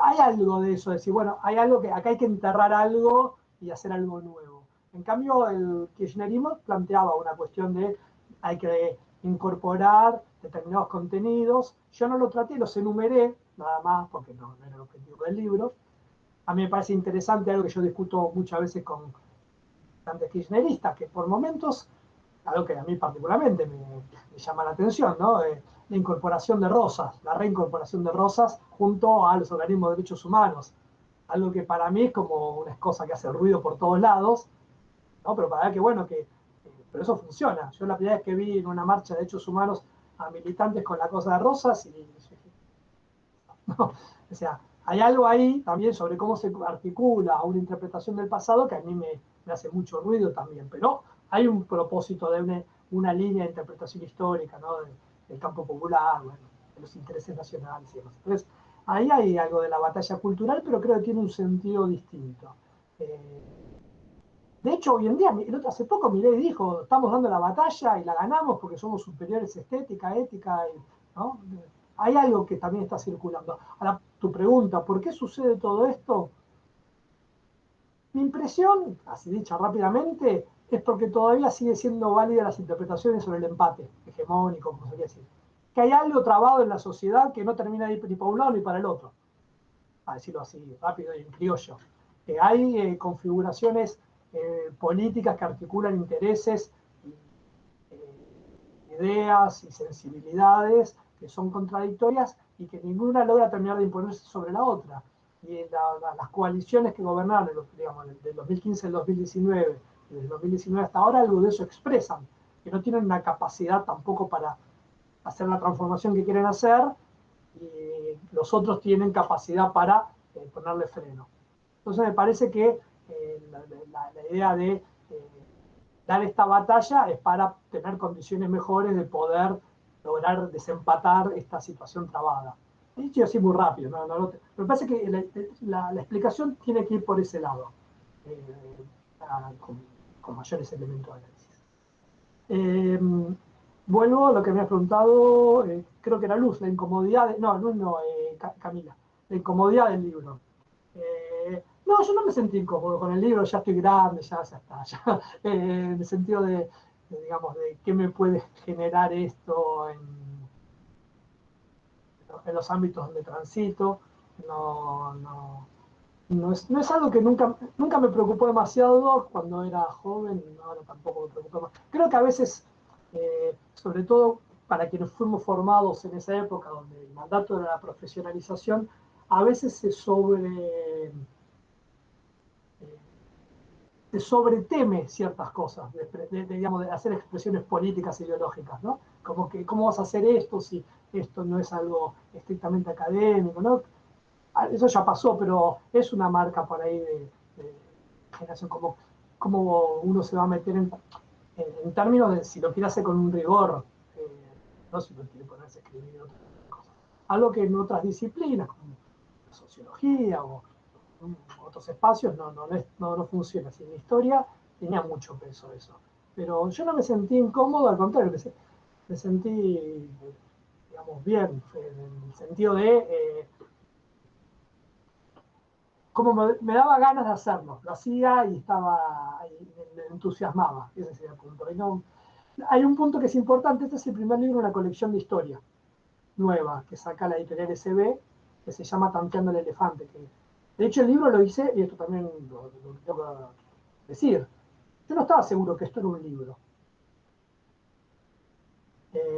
Hay algo de eso, de decir, bueno, hay algo que acá hay que enterrar algo y hacer algo nuevo. En cambio, el kirchnerismo planteaba una cuestión de hay que incorporar determinados contenidos. Yo no lo traté, los enumeré, nada más, porque no era el objetivo del libro. A mí me parece interesante algo que yo discuto muchas veces con tantos kirchneristas, que por momentos, algo que a mí particularmente me llama la atención, ¿no? La incorporación de Rosas, la reincorporación de Rosas junto a los organismos de derechos humanos. Algo que para mí es como una cosa que hace ruido por todos lados, ¿no? Pero para ver que bueno, pero eso funciona. Yo la primera vez que vi en una marcha de derechos humanos a militantes con la cosa de Rosas, no, o sea, hay algo ahí también sobre cómo se articula una interpretación del pasado que a mí me hace mucho ruido también, pero hay un propósito de una línea de interpretación histórica, ¿no? Del campo popular, bueno, de los intereses nacionales y demás. Entonces, ahí hay algo de la batalla cultural, pero creo que tiene un sentido distinto. De hecho, hoy en día, hace poco Milei dijo, estamos dando la batalla y la ganamos porque somos superiores estética, ética, ¿no? Hay algo que también está circulando. Ahora, tu pregunta, ¿por qué sucede todo esto? Mi impresión, así dicha rápidamente, es porque todavía sigue siendo válida las interpretaciones sobre el empate hegemónico, como se quiere decir. Que hay algo trabado en la sociedad que no termina de ir ni para un lado ni para el otro. A decirlo así, rápido y en criollo. Que hay configuraciones políticas que articulan intereses, ideas y sensibilidades que son contradictorias y que ninguna logra terminar de imponerse sobre la otra. Y las coaliciones que gobernaron, digamos, del 2015 al 2019, y del 2019 hasta ahora, algo de eso expresan, que no tienen una capacidad tampoco para hacer la transformación que quieren hacer, y los otros tienen capacidad para ponerle freno. Entonces me parece que la idea de dar esta batalla es para tener condiciones mejores de poder lograr desempatar esta situación trabada. He dicho así muy rápido, me parece que la explicación tiene que ir por ese lado, con mayores elementos de análisis. Vuelvo a lo que me has preguntado, creo que era Luz, la incomodidad, Camila, la incomodidad del libro. No, yo no me sentí incómodo con el libro, ya estoy grande, ya está, en el sentido digamos, de qué me puede generar esto en los ámbitos donde transito. No es algo que nunca me preocupó demasiado cuando era joven, ahora tampoco me preocupa más. Creo que a veces, sobre todo para quienes fuimos formados en esa época, donde el mandato era la profesionalización, a veces se sobreteme ciertas cosas, digamos, de hacer expresiones políticas e ideológicas, ¿no? Como que, ¿cómo vas a hacer esto si esto no es algo estrictamente académico, ¿no? Eso ya pasó, pero es una marca por ahí de generación, como uno se va a meter en términos de si lo quiere hacer con un rigor, no si lo quiere ponerse a escribir otras cosas. Algo que en otras disciplinas, como la sociología o otros espacios, no funciona así. En la historia tenía mucho peso eso. Pero yo no me sentí incómodo, al contrario, me sentí, digamos, bien, en el sentido de como me daba ganas de hacerlo. Lo hacía y me entusiasmaba. Ese sería el punto. Hay un punto que es importante. Este es el primer libro de una colección de historia nueva que saca la editorial SB, que se llama Tanteando el elefante. De hecho, el libro lo hice, y esto también lo tengo que decir, yo no estaba seguro que esto era un libro.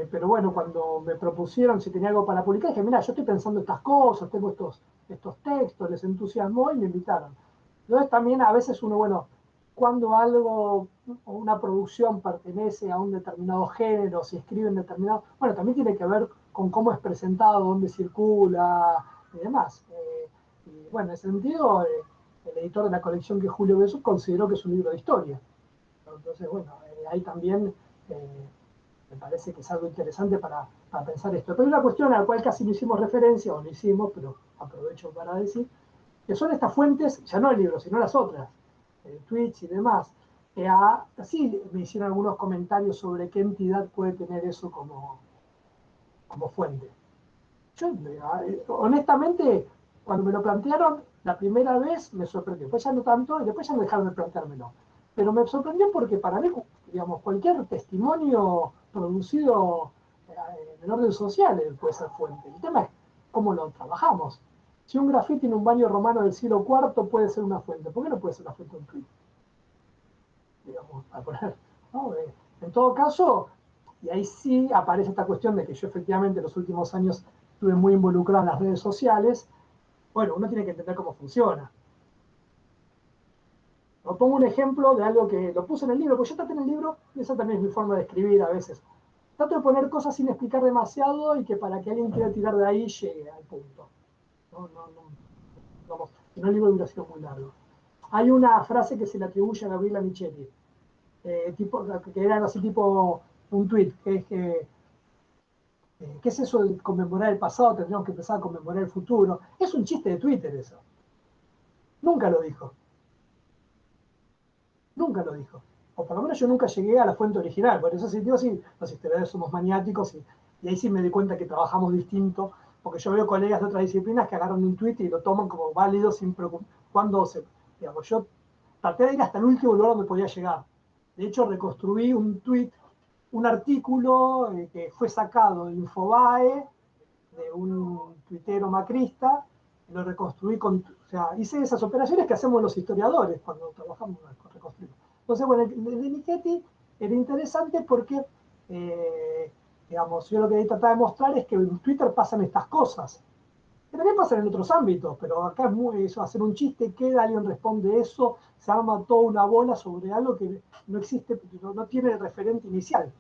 Pero bueno, cuando me propusieron si tenía algo para publicar, dije, mira, yo estoy pensando estas cosas, tengo estos textos, les entusiasmó y me invitaron. Entonces también a veces uno, cuando algo o una producción pertenece a un determinado género, se escribe en determinado, bueno, también tiene que ver con cómo es presentado, dónde circula y demás. Y bueno, en ese sentido, el editor de la colección, que es Julio Besú, consideró que es un libro de historia. Entonces, bueno, ahí también me parece que es algo interesante para pensar esto. Pero hay una cuestión a la cual casi no hicimos referencia, o no hicimos, pero aprovecho para decir, que son estas fuentes, ya no el libro, sino las otras, Twitch y demás. Así me hicieron algunos comentarios sobre qué entidad puede tener eso como fuente. Yo, honestamente, cuando me lo plantearon la primera vez me sorprendió, después ya no tanto, y después ya no dejaron de planteármelo. Pero me sorprendió porque para mí, digamos, cualquier testimonio producido en el orden social puede ser fuente. El tema es cómo lo trabajamos. Si un grafiti en un baño romano del siglo IV puede ser una fuente, ¿por qué no puede ser una fuente de un tweet? Digamos, a poner, ¿no? En todo caso, y ahí sí aparece esta cuestión de que yo efectivamente en los últimos años estuve muy involucrado en las redes sociales. Bueno, uno tiene que entender cómo funciona. Os pongo un ejemplo de algo que lo puse en el libro, porque yo traté en el libro, y esa también es mi forma de escribir a veces. Trato de poner cosas sin explicar demasiado y que para que alguien quiera tirar de ahí llegue al punto. Vamos, que no el libro dura sido muy largo. Hay una frase que se le atribuye a Gabriela Michetti, que era algo así tipo un tweet, que es que ¿qué es eso de conmemorar el pasado? Tendríamos que empezar a conmemorar el futuro. Es un chiste de Twitter eso. Nunca lo dijo. Nunca lo dijo. O por lo menos yo nunca llegué a la fuente original. Por eso sí, los historiadores somos maniáticos y ahí sí me di cuenta que trabajamos distinto, porque yo veo colegas de otras disciplinas que agarran un tweet y lo toman como válido sin preocuparse. Digamos, yo traté de ir hasta el último lugar donde podía llegar. De hecho, reconstruí un tweet, un artículo que fue sacado de Infobae, de un tuitero macrista, lo reconstruí o sea, hice esas operaciones que hacemos los historiadores cuando trabajamos con reconstruir. Entonces, bueno, el de Michetti era interesante porque, digamos, yo lo que trataba de mostrar es que en Twitter pasan estas cosas, que también pasan en otros ámbitos, pero acá es muy eso, hacer un chiste, queda, alguien responde eso, se arma toda una bola sobre algo que no existe, no tiene referente inicial.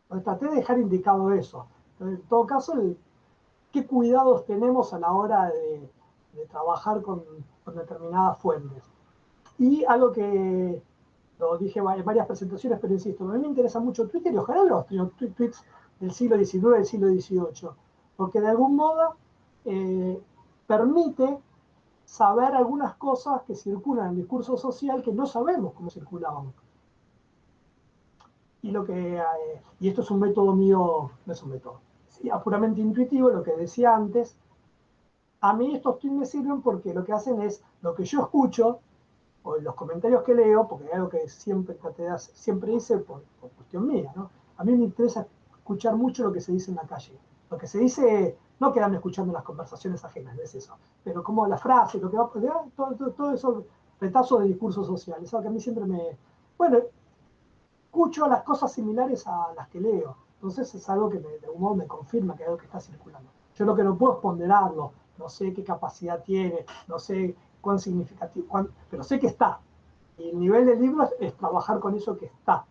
Entonces, traté de dejar indicado eso. Entonces, en todo caso, qué cuidados tenemos a la hora de trabajar con determinadas fuentes. Y algo que lo dije en varias presentaciones, pero insisto, a mí me interesa mucho Twitter y ojalá los tweets del siglo XIX y del siglo XVIII, porque de algún modo permite saber algunas cosas que circulan en el discurso social que no sabemos cómo circulaban. Y esto es un método mío, no es un método, sí, puramente intuitivo, lo que decía antes. A mí estos tweets me sirven porque lo que hacen es lo que yo escucho o los comentarios que leo, porque es algo que siempre hice por cuestión mía, ¿no? A mí me interesa escuchar mucho lo que se dice en la calle. Lo que se dice, no quedarme escuchando las conversaciones ajenas, no es eso, pero como la frase, lo que va, todo eso, retazos de discurso social, es algo que a mí siempre bueno, escucho las cosas similares a las que leo. Entonces es algo que de algún modo me confirma que es algo que está circulando. Yo lo que no puedo es ponderarlo, no sé qué capacidad tiene, no sé cuán significativo, pero sé que está. Y el nivel del libro es trabajar con eso que está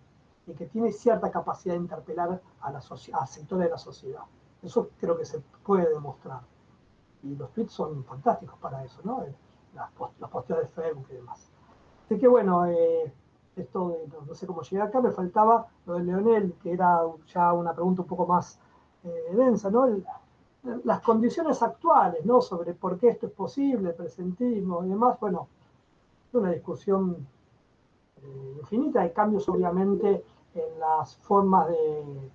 y que tiene cierta capacidad de interpelar a sectores de la sociedad. Eso creo que se puede demostrar. Y los tweets son fantásticos para eso, ¿no? Las posteos de Facebook y demás. Así que bueno, esto de no sé cómo llegué acá, me faltaba lo de Leonel, que era ya una pregunta un poco más densa, ¿no? Las condiciones actuales, ¿no? Sobre por qué esto es posible, el presentismo y demás, bueno, es una discusión infinita. Hay cambios obviamente en las formas de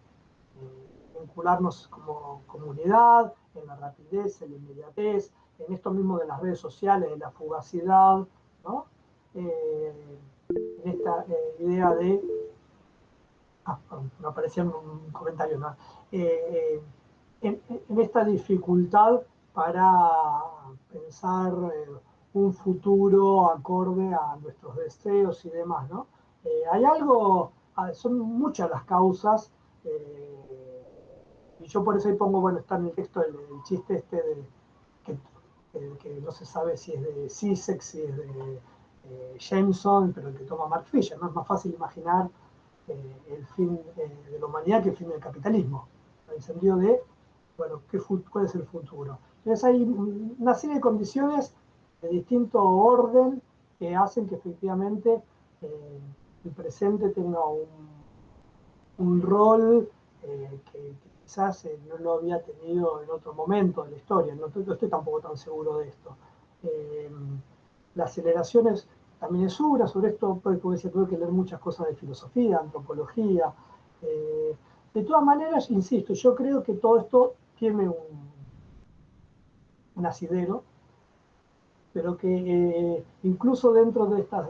vincularnos como comunidad, en la rapidez, en la inmediatez, en esto mismo de las redes sociales, de la fugacidad, ¿no? En esta idea de... me aparecía un comentario, ¿no? En esta dificultad para pensar un futuro acorde a nuestros deseos y demás, ¿no? Hay algo, son muchas las causas, y yo por eso ahí pongo, bueno, está en el texto el chiste este de que no se sabe si es de Zizek, si es de Jameson, pero el que toma Mark Fisher, ¿no? Es más fácil imaginar el fin de la humanidad que el fin del capitalismo, en el sentido de, bueno, ¿cuál es el futuro? Entonces hay una serie de condiciones de distinto orden que hacen que efectivamente el presente tenga un rol que quizás no lo había tenido en otro momento de la historia. No estoy tampoco tan seguro de esto. Las aceleraciones, también es una, sobre esto tuve que leer muchas cosas de filosofía, antropología. De todas maneras, insisto, yo creo que todo esto tiene un asidero, pero que incluso dentro de esta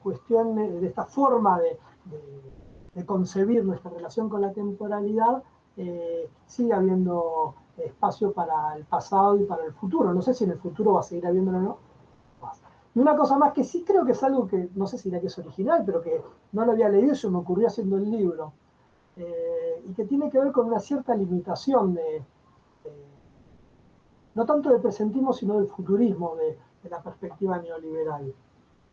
cuestión, de esta forma de concebir nuestra relación con la temporalidad, sigue habiendo espacio para el pasado y para el futuro. No sé si en el futuro va a seguir habiéndolo o no. Y una cosa más que sí creo que es algo que, no sé si era que es original, pero que no lo había leído y se me ocurrió haciendo el libro, y que tiene que ver con una cierta limitación no tanto del presentismo, sino del futurismo de la perspectiva neoliberal,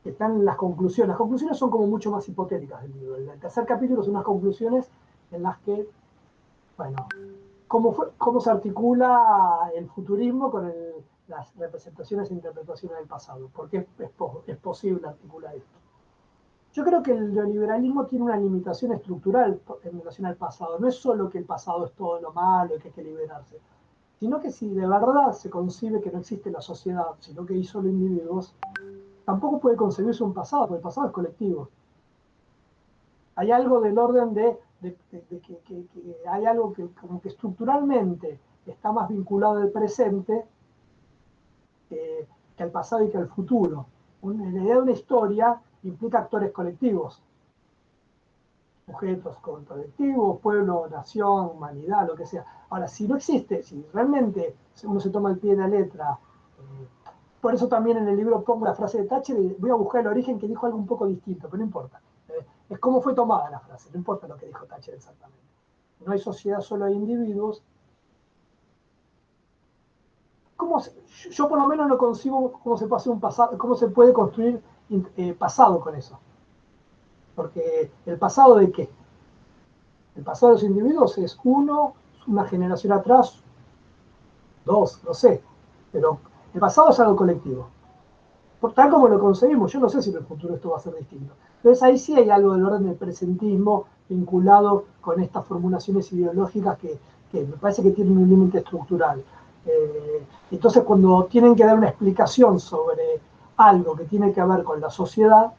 que están en las conclusiones. Las conclusiones son como mucho más hipotéticas del libro. El tercer capítulo son unas conclusiones en las que, bueno, cómo se articula el futurismo con las representaciones e interpretaciones del pasado, porque es posible articular esto. Yo creo que el neoliberalismo tiene una limitación estructural en relación al pasado. No es solo que el pasado es todo lo malo y que hay que liberarse, sino que si de verdad se concibe que no existe la sociedad, sino que hay solo individuos, tampoco puede concebirse un pasado, porque el pasado es colectivo. Hay algo del orden de que hay algo que como que estructuralmente está más vinculado al presente que al pasado y que al futuro. La idea de una historia implica actores colectivos, sujetos colectivos, pueblo, nación, humanidad, lo que sea. Ahora, si no existe, si realmente uno se toma el pie de la letra, por eso también en el libro pongo la frase de Thatcher, y voy a buscar el origen, que dijo algo un poco distinto, pero no importa. Es cómo fue tomada la frase, no importa lo que dijo Thatcher exactamente. No hay sociedad, solo hay individuos. Yo por lo menos no concibo cómo se puede hacer un pasado, cómo se puede construir pasado con eso. Porque ¿el pasado de qué? El pasado de los individuos es una generación atrás, dos, no sé. Pero el pasado es algo colectivo. Por tal como lo concebimos, yo no sé si en el futuro esto va a ser distinto. Entonces ahí sí hay algo del orden del presentismo vinculado con estas formulaciones ideológicas que me parece que tienen un límite estructural. Entonces cuando tienen que dar una explicación sobre algo que tiene que ver con la sociedad,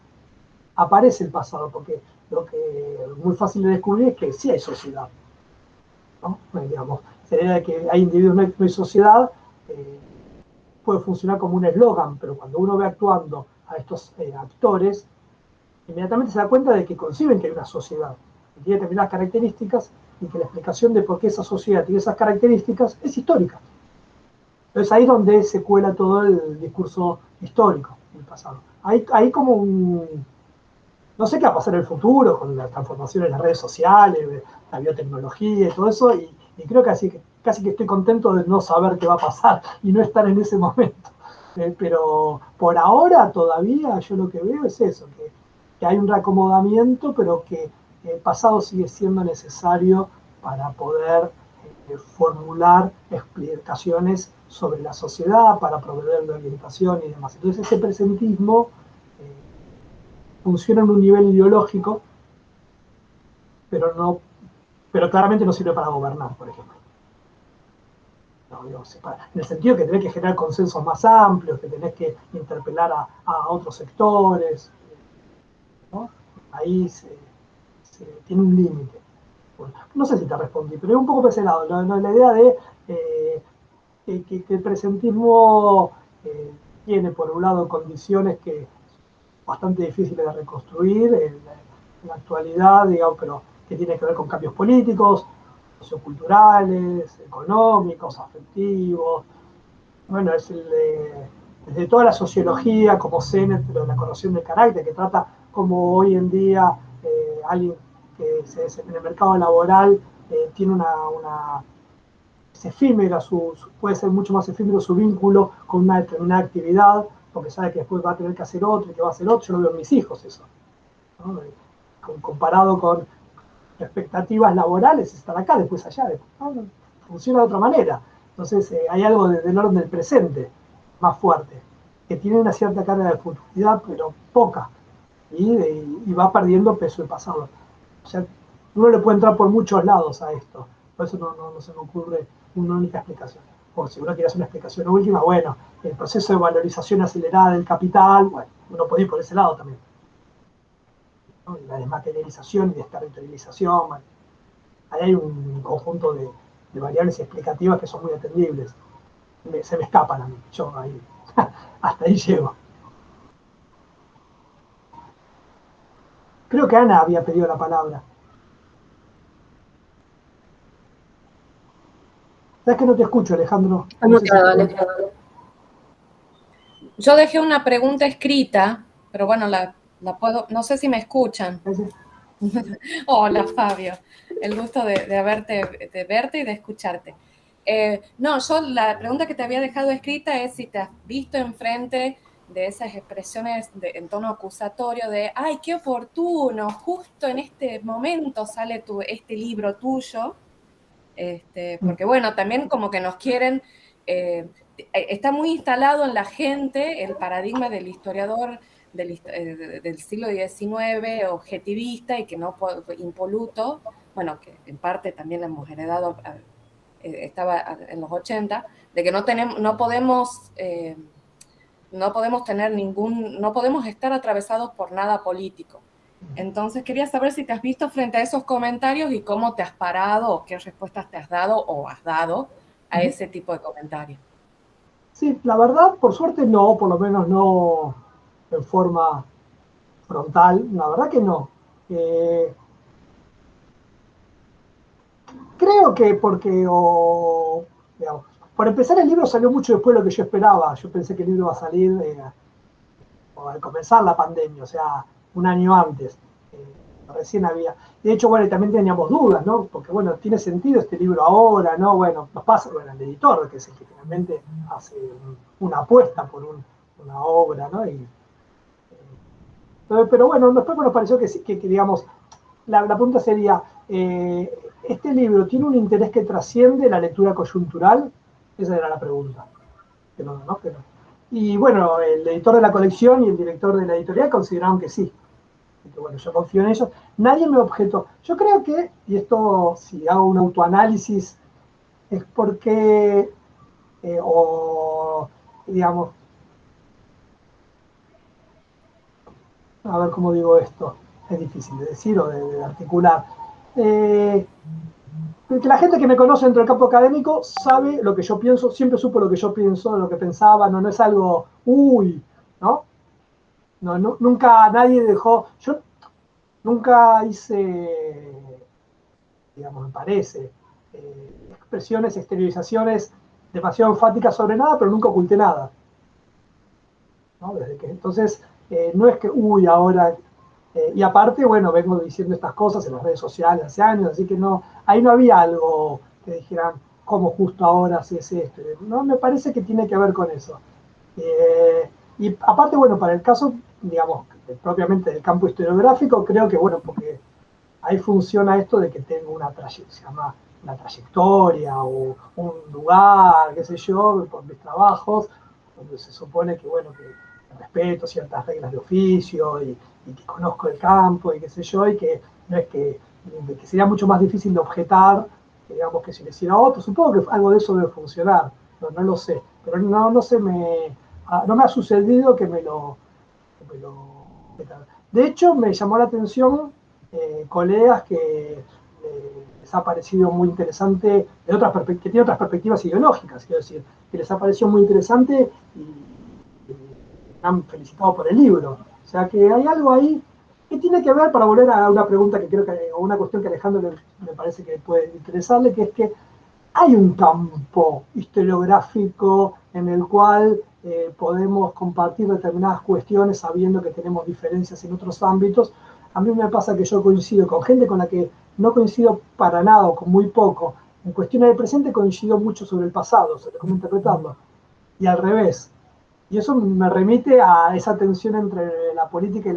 aparece el pasado, porque lo que es muy fácil de descubrir es que sí hay sociedad, ¿no? Digamos, sería que hay individuos, no hay sociedad, puede funcionar como un eslogan, pero cuando uno ve actuando a estos actores, inmediatamente se da cuenta de que conciben que hay una sociedad, que tiene determinadas características y que la explicación de por qué esa sociedad tiene esas características es histórica. Entonces ahí es donde se cuela todo el discurso histórico del pasado. Hay como no sé qué va a pasar en el futuro con la transformación en las redes sociales, la biotecnología y todo eso, y creo que casi que estoy contento de no saber qué va a pasar y no estar en ese momento. Pero por ahora todavía yo lo que veo es eso, que hay un reacomodamiento, pero que el pasado sigue siendo necesario para poder formular explicaciones sobre la sociedad, para proveer de orientación y demás. Entonces ese presentismo funciona en un nivel ideológico, pero claramente no sirve para gobernar, por ejemplo. No, en el sentido que tenés que generar consensos más amplios, que tenés que interpelar a otros sectores, ¿no? Ahí se tiene un límite. Bueno, no sé si te respondí, pero es un poco por ese lado, la idea de que el presentismo tiene, por un lado, condiciones bastante difíciles de reconstruir en la actualidad, digamos, pero que tiene que ver con cambios políticos, socioculturales, económicos, afectivos. Bueno, es desde toda la sociología, como Sennett, pero la corrosión del carácter, que trata como hoy en día alguien que en el mercado laboral tiene es efímera, puede ser mucho más efímero su vínculo con una determinada actividad, porque sabe que después va a tener que hacer otro y que va a hacer otro. Yo lo veo en mis hijos eso, ¿no? Comparado con expectativas laborales, estar acá, después allá, ¿no? Funciona de otra manera. Entonces hay algo del orden del presente más fuerte, que tiene una cierta carga de futuridad, pero poca, y va perdiendo peso el pasado. O sea, uno le puede entrar por muchos lados a esto, por eso no se me ocurre una única explicación. O si uno quiere hacer una explicación última, bueno, el proceso de valorización acelerada del capital, bueno, uno puede ir por ese lado también, ¿no? La desmaterialización y desterritorialización, ahí hay un conjunto de variables explicativas que son muy atendibles. Se me escapan a mí, yo ahí, hasta ahí llego. Creo que Ana había pedido la palabra. ¿Sabes que no te escucho, Alejandro? No sé si Yo dejé una pregunta escrita, pero bueno, la puedo, no sé si me escuchan. Hola, Fabio. El gusto de verte y de escucharte. No, yo la pregunta que te había dejado escrita es si te has visto enfrente de esas expresiones en tono acusatorio de ¡ay, qué oportuno! Justo en este momento sale este libro tuyo. Porque bueno, también como que nos quieren, está muy instalado en la gente el paradigma del historiador del siglo XIX, objetivista y que no impoluto, bueno, que en parte también la hemos heredado, estaba en los 80, de que no podemos estar atravesados por nada político. Entonces quería saber si te has visto frente a esos comentarios y cómo te has parado o qué respuestas te has dado o has dado a ese tipo de comentarios. Sí, la verdad, por suerte no, por lo menos no en forma frontal, la verdad que no. Creo que porque, digamos, por empezar el libro salió mucho después de lo que yo esperaba. Yo pensé que el libro iba a salir al comenzar la pandemia, o sea, un año antes. Recién había. De hecho, bueno, también teníamos dudas, ¿no? Porque, bueno, ¿tiene sentido este libro ahora, no? Bueno, nos pasa, bueno, el editor, que es el que finalmente hace una apuesta por una obra, ¿no? Pero bueno, después nos pareció que digamos, la pregunta sería, ¿este libro tiene un interés que trasciende la lectura coyuntural? Esa era la pregunta. ¿No? Y bueno, el editor de la colección y el director de la editorial consideraron que sí. Que bueno, yo confío en ellos. Nadie me objetó. Yo creo que, y esto si hago un autoanálisis, es porque, digamos, a ver cómo digo esto, es difícil de decir o de articular. Que la gente que me conoce dentro del campo académico sabe lo que yo pienso, siempre supo lo que yo pienso, lo que pensaba, no es algo, ¿no? No, nunca nadie dejó, yo nunca hice, digamos, me parece, expresiones, exteriorizaciones demasiado enfáticas sobre nada, pero nunca oculté nada. ¿No? Entonces, no es que, ahora, y aparte, bueno, vengo diciendo estas cosas en las redes sociales hace años, así que no, ahí no había algo que dijeran, ¿cómo justo ahora haces esto? No, me parece que tiene que ver con eso. Y aparte, bueno, para el caso, digamos, propiamente del campo historiográfico, creo que, bueno, porque ahí funciona esto de que tengo una trayectoria o un lugar, qué sé yo, por mis trabajos, donde se supone que, bueno, que respeto ciertas reglas de oficio y que conozco el campo y qué sé yo, y que no es que sería mucho más difícil de objetar, digamos, que si le hiciera otro. Supongo que algo de eso debe funcionar, no lo sé, pero no me ha sucedido que me lo. De hecho, me llamó la atención colegas que les ha parecido muy interesante, que tiene otras perspectivas ideológicas, quiero decir, que les ha parecido muy interesante y me han felicitado por el libro. O sea que hay algo ahí que tiene que ver, para volver a una pregunta que creo que, o una cuestión que a Alejandro me parece que puede interesarle, que es que hay un campo historiográfico en el cual podemos compartir determinadas cuestiones sabiendo que tenemos diferencias en otros ámbitos. A mí me pasa que yo coincido con gente con la que no coincido para nada o con muy poco. En cuestiones del presente coincido mucho sobre el pasado, sobre cómo interpretarlo. Y al revés. Y eso me remite a esa tensión entre la política y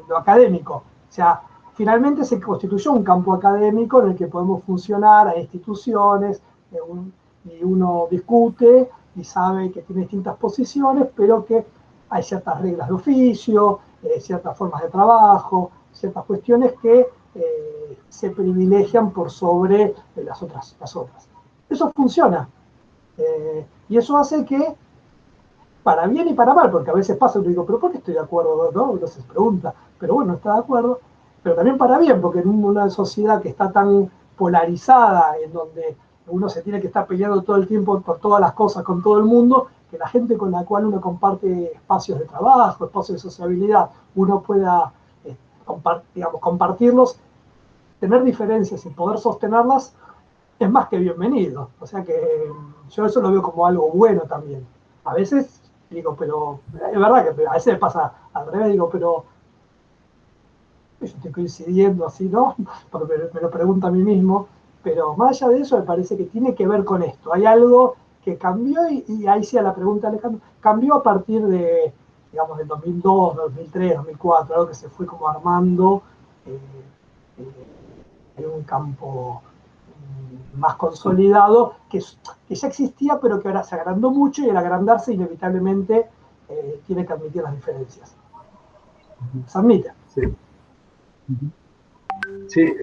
lo académico. O sea, finalmente se constituyó un campo académico en el que podemos funcionar, hay instituciones, y uno discute y sabe que tiene distintas posiciones, pero que hay ciertas reglas de oficio, ciertas formas de trabajo, ciertas cuestiones que se privilegian por sobre las otras. Eso funciona. Y eso hace que para bien y para mal, porque a veces pasa y digo, pero ¿por qué estoy de acuerdo? ¿No? Uno se pregunta, pero bueno, está de acuerdo, pero también para bien, porque en una sociedad que está tan polarizada, en donde uno se tiene que estar peleando todo el tiempo por todas las cosas con todo el mundo, que la gente con la cual uno comparte espacios de trabajo, espacios de sociabilidad, uno pueda compartirlos, tener diferencias y poder sostenerlas, es más que bienvenido. O sea que yo eso lo veo como algo bueno también. A veces digo, pero es verdad que a veces me pasa al revés, digo, pero yo estoy coincidiendo así, ¿no? Porque me lo pregunto a mí mismo, pero más allá de eso me parece que tiene que ver con esto. Hay algo que cambió y ahí sí a la pregunta, Alejandro, cambió a partir de, digamos, del 2002, 2003, 2004, algo que se fue como armando en un campo más consolidado, que ya existía, pero que ahora se agrandó mucho y al agrandarse inevitablemente tiene que admitir las diferencias. Se admite. Sí. Sí,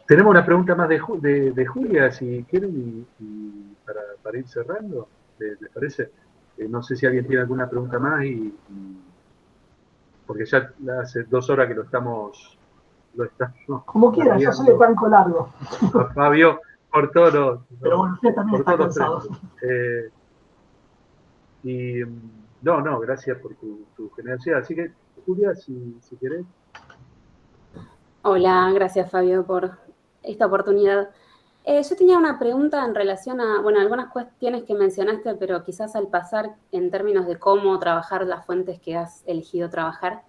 tenemos una pregunta más de Julia, si quieren, y para ir cerrando, ¿les parece? No sé si alguien tiene alguna pregunta más, porque ya hace 2 horas que lo estamos como quieran, yo soy de banco largo. A Fabio, por todos pero bueno, usted también está cansado. No, gracias por tu generosidad. Así que, Julia, si querés. Hola, gracias Fabio por esta oportunidad. Yo tenía una pregunta en relación a, bueno, algunas cuestiones que mencionaste, pero quizás al pasar en términos de cómo trabajar las fuentes que has elegido trabajar.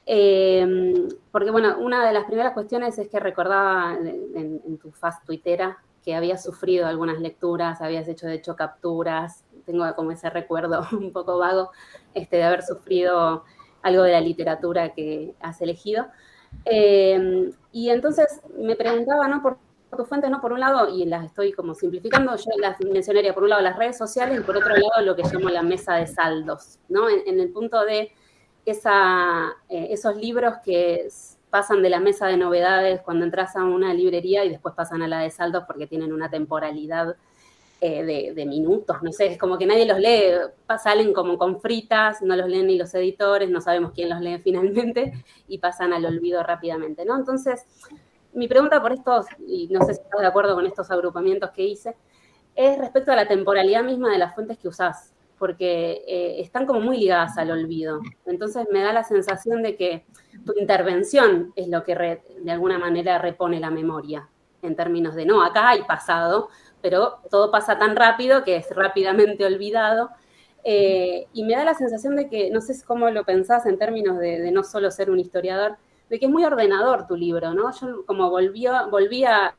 Porque, bueno, una de las primeras cuestiones es que recordaba en tu faz tuitera que habías sufrido algunas lecturas, habías hecho de hecho capturas, tengo como ese recuerdo un poco vago de haber sufrido algo de la literatura que has elegido. Y entonces me preguntaba, ¿no? Por tus fuentes, ¿no? Por un lado, y las estoy como simplificando, yo las mencionaría por un lado las redes sociales y por otro lado lo que llamo la mesa de saldos, ¿no? En el punto de esos libros que pasan de la mesa de novedades cuando entras a una librería y después pasan a la de saldos porque tienen una temporalidad de minutos, no sé, es como que nadie los lee, salen como con fritas, no los leen ni los editores, no sabemos quién los lee finalmente y pasan al olvido rápidamente, ¿no? Entonces, mi pregunta por estos, y no sé si estás de acuerdo con estos agrupamientos que hice, es respecto a la temporalidad misma de las fuentes que usás, porque están como muy ligadas al olvido. Entonces me da la sensación de que tu intervención es lo que de alguna manera repone la memoria, en términos de, no, acá hay pasado, pero todo pasa tan rápido que es rápidamente olvidado. Y me da la sensación de que, no sé cómo lo pensás en términos de no solo ser un historiador, de que es muy ordenador tu libro, ¿no? Yo como volví a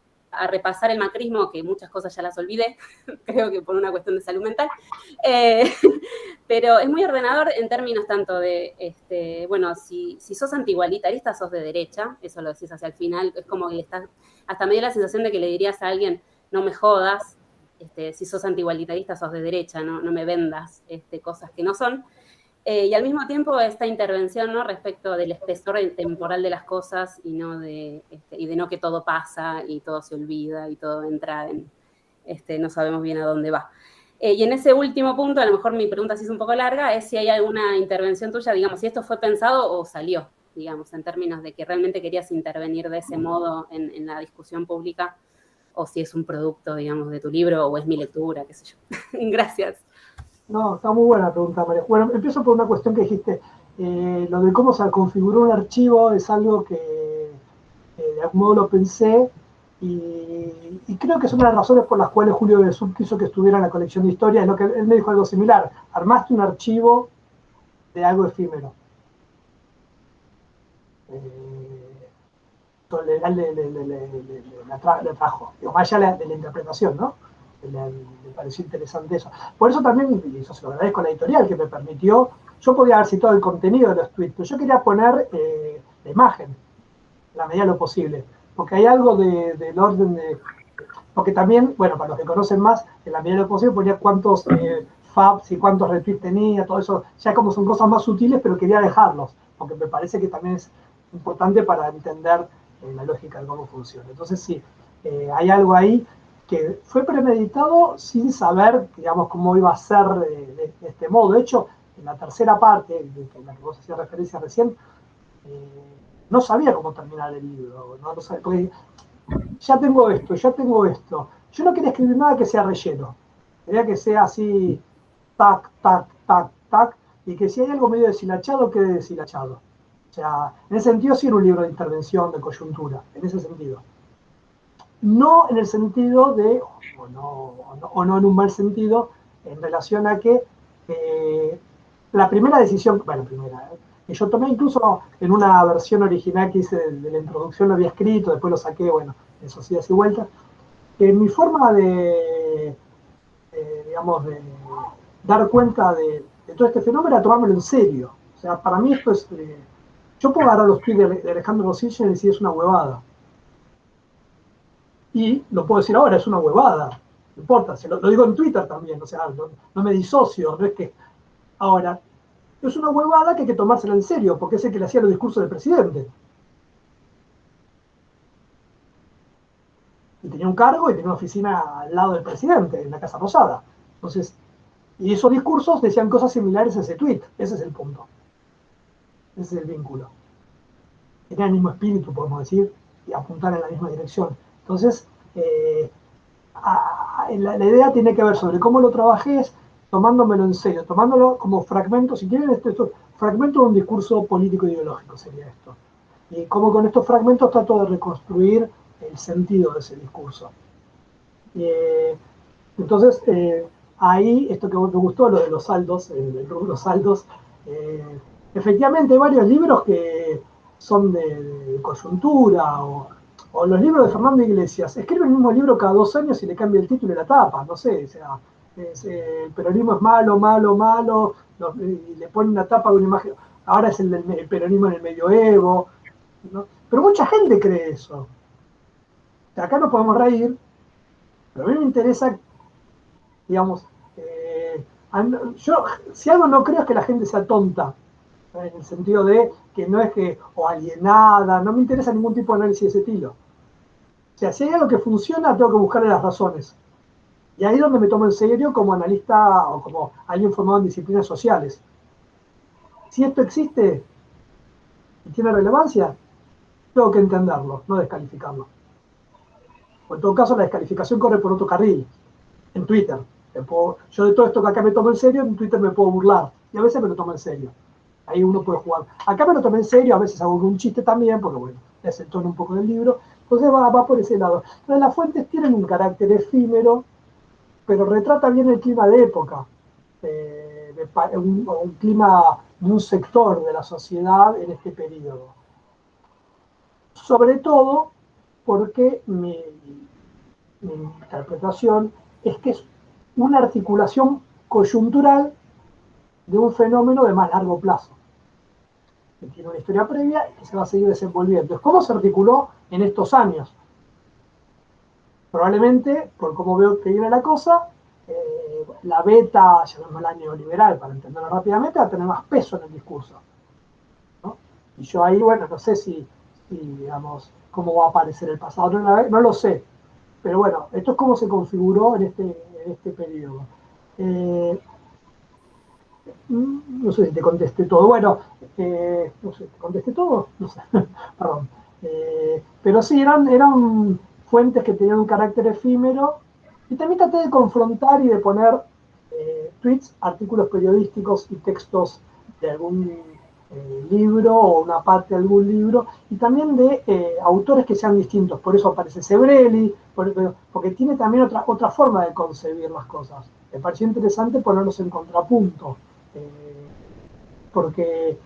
repasar el macrismo, que muchas cosas ya las olvidé, creo que por una cuestión de salud mental, pero es muy ordenador en términos tanto de, bueno, si sos antigualitarista, sos de derecha, eso lo decís hacia el final, es como que hasta me dio la sensación de que le dirías a alguien, no me jodas, si sos antigualitarista, sos de derecha, no me vendas cosas que no son. Y al mismo tiempo esta intervención, ¿no? Respecto del espesor temporal de las cosas y de no que todo pasa y todo se olvida y todo entra en, no sabemos bien a dónde va. Y en ese último punto, a lo mejor mi pregunta sí es un poco larga, es si hay alguna intervención tuya, digamos, si esto fue pensado o salió, digamos, en términos de que realmente querías intervenir de ese modo en la discusión pública, o si es un producto, digamos, de tu libro o es mi lectura, qué sé yo. Gracias. No, está muy buena la pregunta, María. Bueno, empiezo por una cuestión que dijiste. Lo de cómo se configuró un archivo es algo que de algún modo lo pensé y creo que son las razones por las cuales Julio Besub quiso que estuviera en la colección de historia. Es lo que él me dijo algo similar. Armaste un archivo de algo efímero. Le trajo, digo, más allá de la interpretación, ¿no? Me pareció interesante eso. Por eso también, y eso se lo agradezco a la editorial, que me permitió, yo podía haber citado el contenido de los tweets, pero yo quería poner la imagen, en la medida de lo posible, porque hay algo del orden de... Porque también, bueno, para los que conocen más, en la medida de lo posible ponía cuántos faps y cuántos retweets tenía, todo eso, ya como son cosas más sutiles, pero quería dejarlos, porque me parece que también es importante para entender la lógica de cómo funciona. Entonces sí, hay algo ahí. que fue premeditado sin saber, digamos, cómo iba a ser de este modo. De hecho, en la tercera parte, en la que vos hacías referencia recién, no sabía cómo terminar el libro, no sabía, porque ya tengo esto, ya tengo esto. Yo no quería escribir nada que sea relleno, quería que sea así, tac, tac, tac, tac, y que si hay algo medio deshilachado, quede deshilachado. O sea, en ese sentido sí era un libro de intervención, de coyuntura, en ese sentido. No en el sentido de, o no en un mal sentido, en relación a que la primera decisión, bueno, que yo tomé incluso en una versión original que hice de la introducción, lo había escrito, después lo saqué, bueno, eso sí, así vuelta, que mi forma digamos, de dar cuenta de todo este fenómeno era tomármelo en serio. O sea, para mí esto es, yo puedo agarrar los tweets de Alejandro Rosilla y decir es una huevada. Y lo puedo decir ahora, es una huevada. No importa, lo digo en Twitter también, o sea, no me disocio, no es que... Ahora, es una huevada que hay que tomársela en serio, porque es el que le hacía los discursos del presidente. Y tenía un cargo y tenía una oficina al lado del presidente, en la Casa Rosada. Entonces, y esos discursos decían cosas similares a ese tweet. Ese es el punto. Ese es el vínculo. Tenían el mismo espíritu, podemos decir, y apuntar en la misma dirección. Entonces, la idea tiene que ver sobre cómo lo trabajé, es tomándomelo en serio, tomándolo como fragmento, si quieren, fragmento de un discurso político ideológico sería esto. Y cómo con estos fragmentos trato de reconstruir el sentido de ese discurso. Entonces, ahí, esto que me gustó, lo de los saldos, el rubro saldos, efectivamente hay varios libros que son de coyuntura, o los libros de Fernando Iglesias. Escribe el mismo libro cada 2 años y le cambia el título y la tapa, no sé, o sea, el peronismo es malo, malo, malo, y le pone una tapa de una imagen, ahora es el peronismo en el medioevo, ¿no? Pero mucha gente cree eso. Acá nos podemos reír, pero a mí me interesa, digamos, yo si algo no creo es que la gente sea tonta, en el sentido de que no es que, o alienada, no me interesa ningún tipo de análisis de ese estilo. O sea, si hay algo que funciona, tengo que buscarle las razones. Y ahí es donde me tomo en serio como analista o como alguien formado en disciplinas sociales. Si esto existe y tiene relevancia, tengo que entenderlo, no descalificarlo. O en todo caso, la descalificación corre por otro carril, en Twitter. Yo de todo esto que acá me tomo en serio, en Twitter me puedo burlar. Y a veces me lo tomo en serio. Ahí uno puede jugar. Acá me lo tomé en serio, a veces hago un chiste también, porque bueno, es el tono un poco del libro. Entonces va por ese lado. Entonces las fuentes tienen un carácter efímero, pero retrata bien el clima de época. Un clima de un sector de la sociedad en este periodo. Sobre todo porque mi interpretación es que es una articulación coyuntural de un fenómeno de más largo plazo, que tiene una historia previa y que se va a seguir desenvolviendo. Entonces, ¿cómo se articuló en estos años? Probablemente, por cómo veo que viene la cosa, la beta, llamémosla neoliberal para entenderlo rápidamente, va a tener más peso en el discurso, ¿no? Y yo ahí, bueno, no sé si digamos, cómo va a aparecer el pasado, no lo sé. Pero bueno, esto es cómo se configuró en este periodo. No sé si te contesté todo. Bueno, no sé, ¿te contesté todo? No sé, perdón. Pero sí, eran fuentes que tenían un carácter efímero y también traté de confrontar y de poner tweets, artículos periodísticos y textos de algún libro o una parte de algún libro y también de autores que sean distintos. Por eso aparece Sebrelli, porque tiene también otra forma de concebir las cosas. Me pareció interesante ponerlos en contrapunto, porque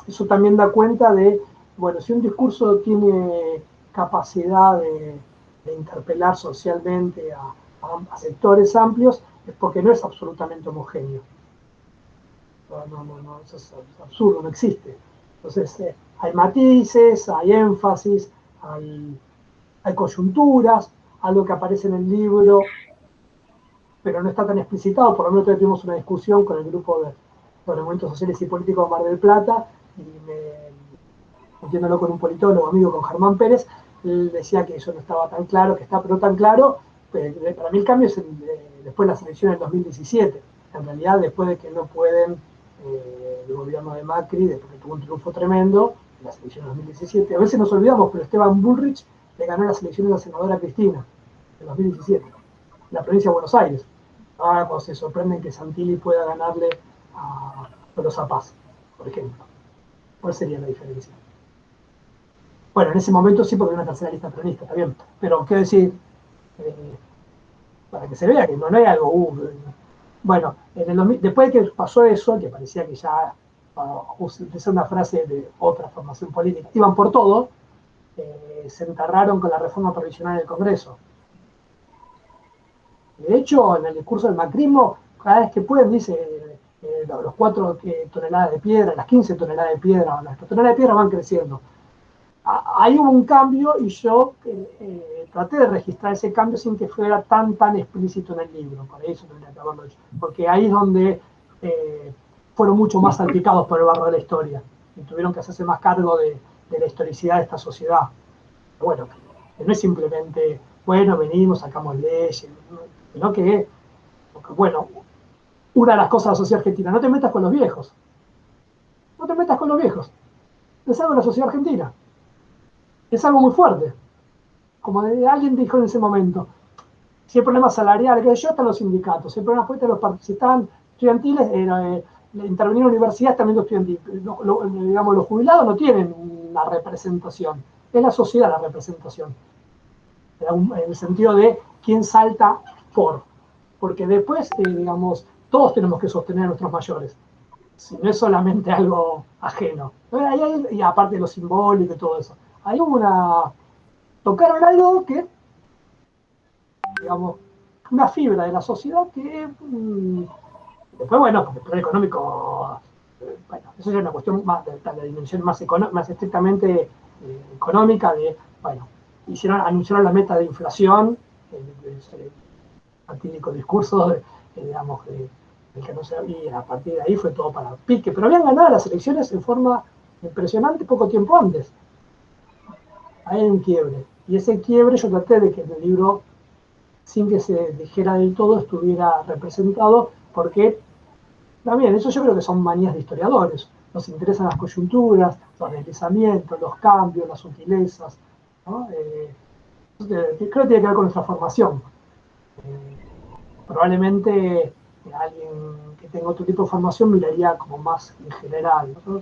eso también da cuenta de, bueno, si un discurso tiene capacidad de interpelar socialmente a sectores amplios, es porque no es absolutamente homogéneo. No, eso es absurdo, no existe. Entonces, hay matices, hay énfasis, hay coyunturas, algo que aparece en el libro, pero no está tan explicitado. Por lo menos tuvimos una discusión con el grupo de movimientos sociales y políticos de Mar del Plata, y metiéndolo con un politólogo amigo, con Germán Pérez, él decía que eso no estaba tan claro, que está pero tan claro, para mí el cambio es después de las elecciones del 2017. En realidad, después de que no pueden el gobierno de Macri, después que tuvo un triunfo tremendo en las elecciones del 2017. A veces nos olvidamos, pero Esteban Bullrich le ganó las elecciones a la senadora Cristina en 2017, en la provincia de Buenos Aires. Ahora cuando se sorprenden que Santilli pueda ganarle a Tolosa Paz, por ejemplo. ¿Cuál sería la diferencia? Bueno, en ese momento sí, porque era una tercera lista peronista, está bien. Pero, quiero decir, para que se vea que no hay algo... bueno, después de que pasó eso, que parecía que ya, para utilizar una frase de otra formación política, iban por todo, se enterraron con la reforma provisional del Congreso. De hecho, en el discurso del macrismo, cada vez que pueden, dice los 4 toneladas de piedra, las 15 toneladas de piedra, las toneladas de piedra van creciendo. Ahí hubo un cambio y yo traté de registrar ese cambio sin que fuera tan explícito en el libro. Por eso tendría que haberlo hecho. Porque ahí es donde fueron mucho más salpicados por el barro de la historia y tuvieron que hacerse más cargo de la historicidad de esta sociedad. Bueno, no es simplemente, bueno, venimos, sacamos leyes, sino que, bueno, una de las cosas de la sociedad argentina, no te metas con los viejos. No te metas con los viejos. Es algo de la sociedad argentina. Es algo muy fuerte. Como alguien dijo en ese momento, si hay problemas salariales, que yo, están los sindicatos, si hay problemas fuertes, si están estudiantiles, intervenir en la universidad también los estudiantiles. Digamos, los jubilados no tienen una representación. Es la sociedad la representación. En el sentido de quién salta por. Porque después, digamos, todos tenemos que sostener a nuestros mayores. Si no es solamente algo ajeno. Y aparte de lo simbólico y todo eso. Hay tocaron algo que, digamos, una fibra de la sociedad que, después, bueno, porque el plan económico, bueno, eso ya es una cuestión más de la dimensión más estrictamente económica, bueno, anunciaron la meta de inflación, el fatídico discurso, digamos, el que no se y a partir de ahí fue todo para pique, pero habían ganado las elecciones en forma impresionante poco tiempo antes. Hay un quiebre. Y ese quiebre yo traté de que en el libro, sin que se dijera del todo, estuviera representado, porque también eso yo creo que son manías de historiadores. Nos interesan las coyunturas, los deslizamientos, los cambios, las sutilezas, ¿no? Creo que tiene que ver con nuestra formación. Probablemente alguien que tenga otro tipo de formación miraría como más en general, ¿no?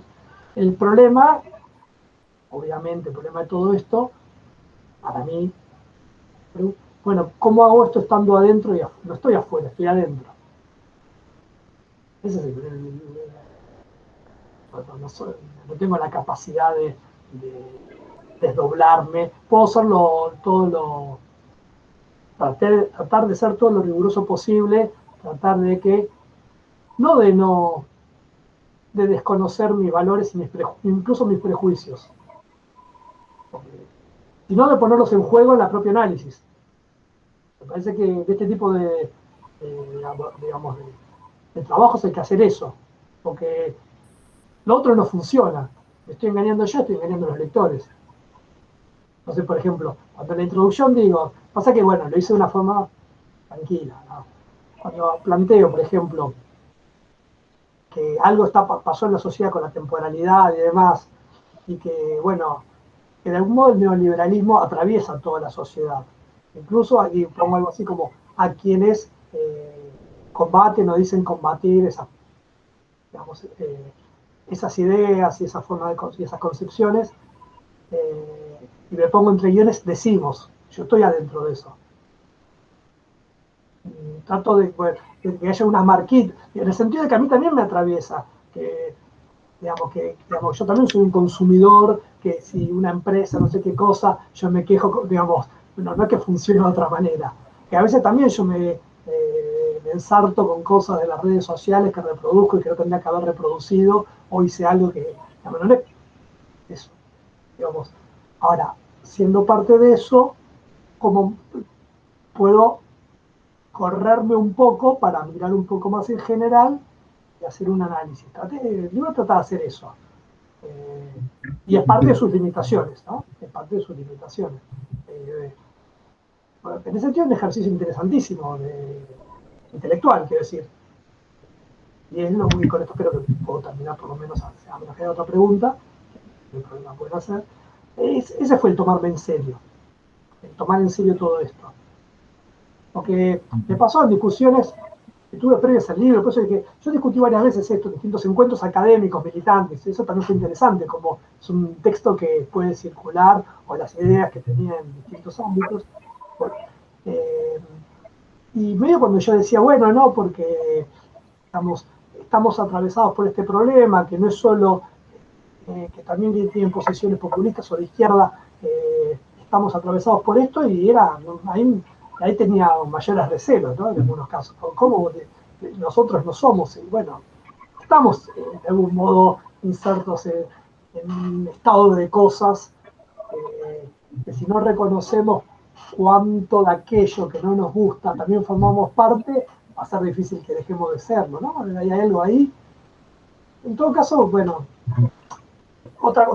El problema, obviamente, el problema de todo esto, para mí, bueno, ¿cómo hago esto estando adentro y afuera? No estoy afuera, estoy adentro. Ese es no tengo la capacidad de desdoblarme. Puedo hacerlo tratar de ser todo lo riguroso posible, tratar de que, no de desconocer mis valores y incluso mis prejuicios, sino de ponerlos en juego en la propia análisis. Me parece que de este tipo de trabajos hay que hacer eso, porque lo otro no funciona. Me estoy engañando yo, estoy engañando a los lectores. Entonces, por ejemplo, cuando en la introducción digo, pasa que, bueno, lo hice de una forma tranquila, ¿no? Cuando planteo, por ejemplo, que algo pasó en la sociedad con la temporalidad y demás, y que, bueno, que de algún modo el neoliberalismo atraviesa toda la sociedad. Incluso aquí pongo algo así como a quienes combaten o dicen combatir esas ideas y esa forma y esas concepciones, y me pongo entre guiones, decimos, yo estoy adentro de eso. Trato de que haya unas marquitas, en el sentido de que a mí también me atraviesa, que yo también soy un consumidor, que si una empresa, no sé qué cosa, yo me quejo, digamos, no es que funcione de otra manera, que a veces también yo me ensarto con cosas de las redes sociales que reproduzco y que no tendría que haber reproducido, o hice algo que, digamos, no es eso, digamos. Ahora, siendo parte de eso, ¿cómo puedo correrme un poco para mirar un poco más en general y hacer un análisis? El libro trata de hacer eso. Y es parte de sus limitaciones, ¿no? Es parte de sus limitaciones. en ese sentido es un ejercicio interesantísimo, intelectual, quiero decir. Y es lo único, con esto espero que puedo terminar por lo menos, a menos que haya otra pregunta, no hay problema, pueden hacer. Ese fue el tomarme en serio, el tomar en serio todo esto. Porque me pasó en discusiones que tuve previas al libro, por eso es que yo discutí varias veces esto, en distintos encuentros académicos, militantes, eso también fue interesante, como es un texto que puede circular, o las ideas que tenía en distintos ámbitos. Y medio cuando yo decía, bueno, no, porque estamos atravesados por este problema, que no es solo que también tienen posiciones populistas o de izquierda, estamos atravesados por esto, y ahí tenía mayores recelos, ¿no? En algunos casos. ¿Cómo nosotros no somos? Y bueno, estamos de algún modo insertos en un estado de cosas que si no reconocemos cuánto de aquello que no nos gusta también formamos parte, va a ser difícil que dejemos de serlo, ¿no? Hay algo ahí. En todo caso, bueno, otra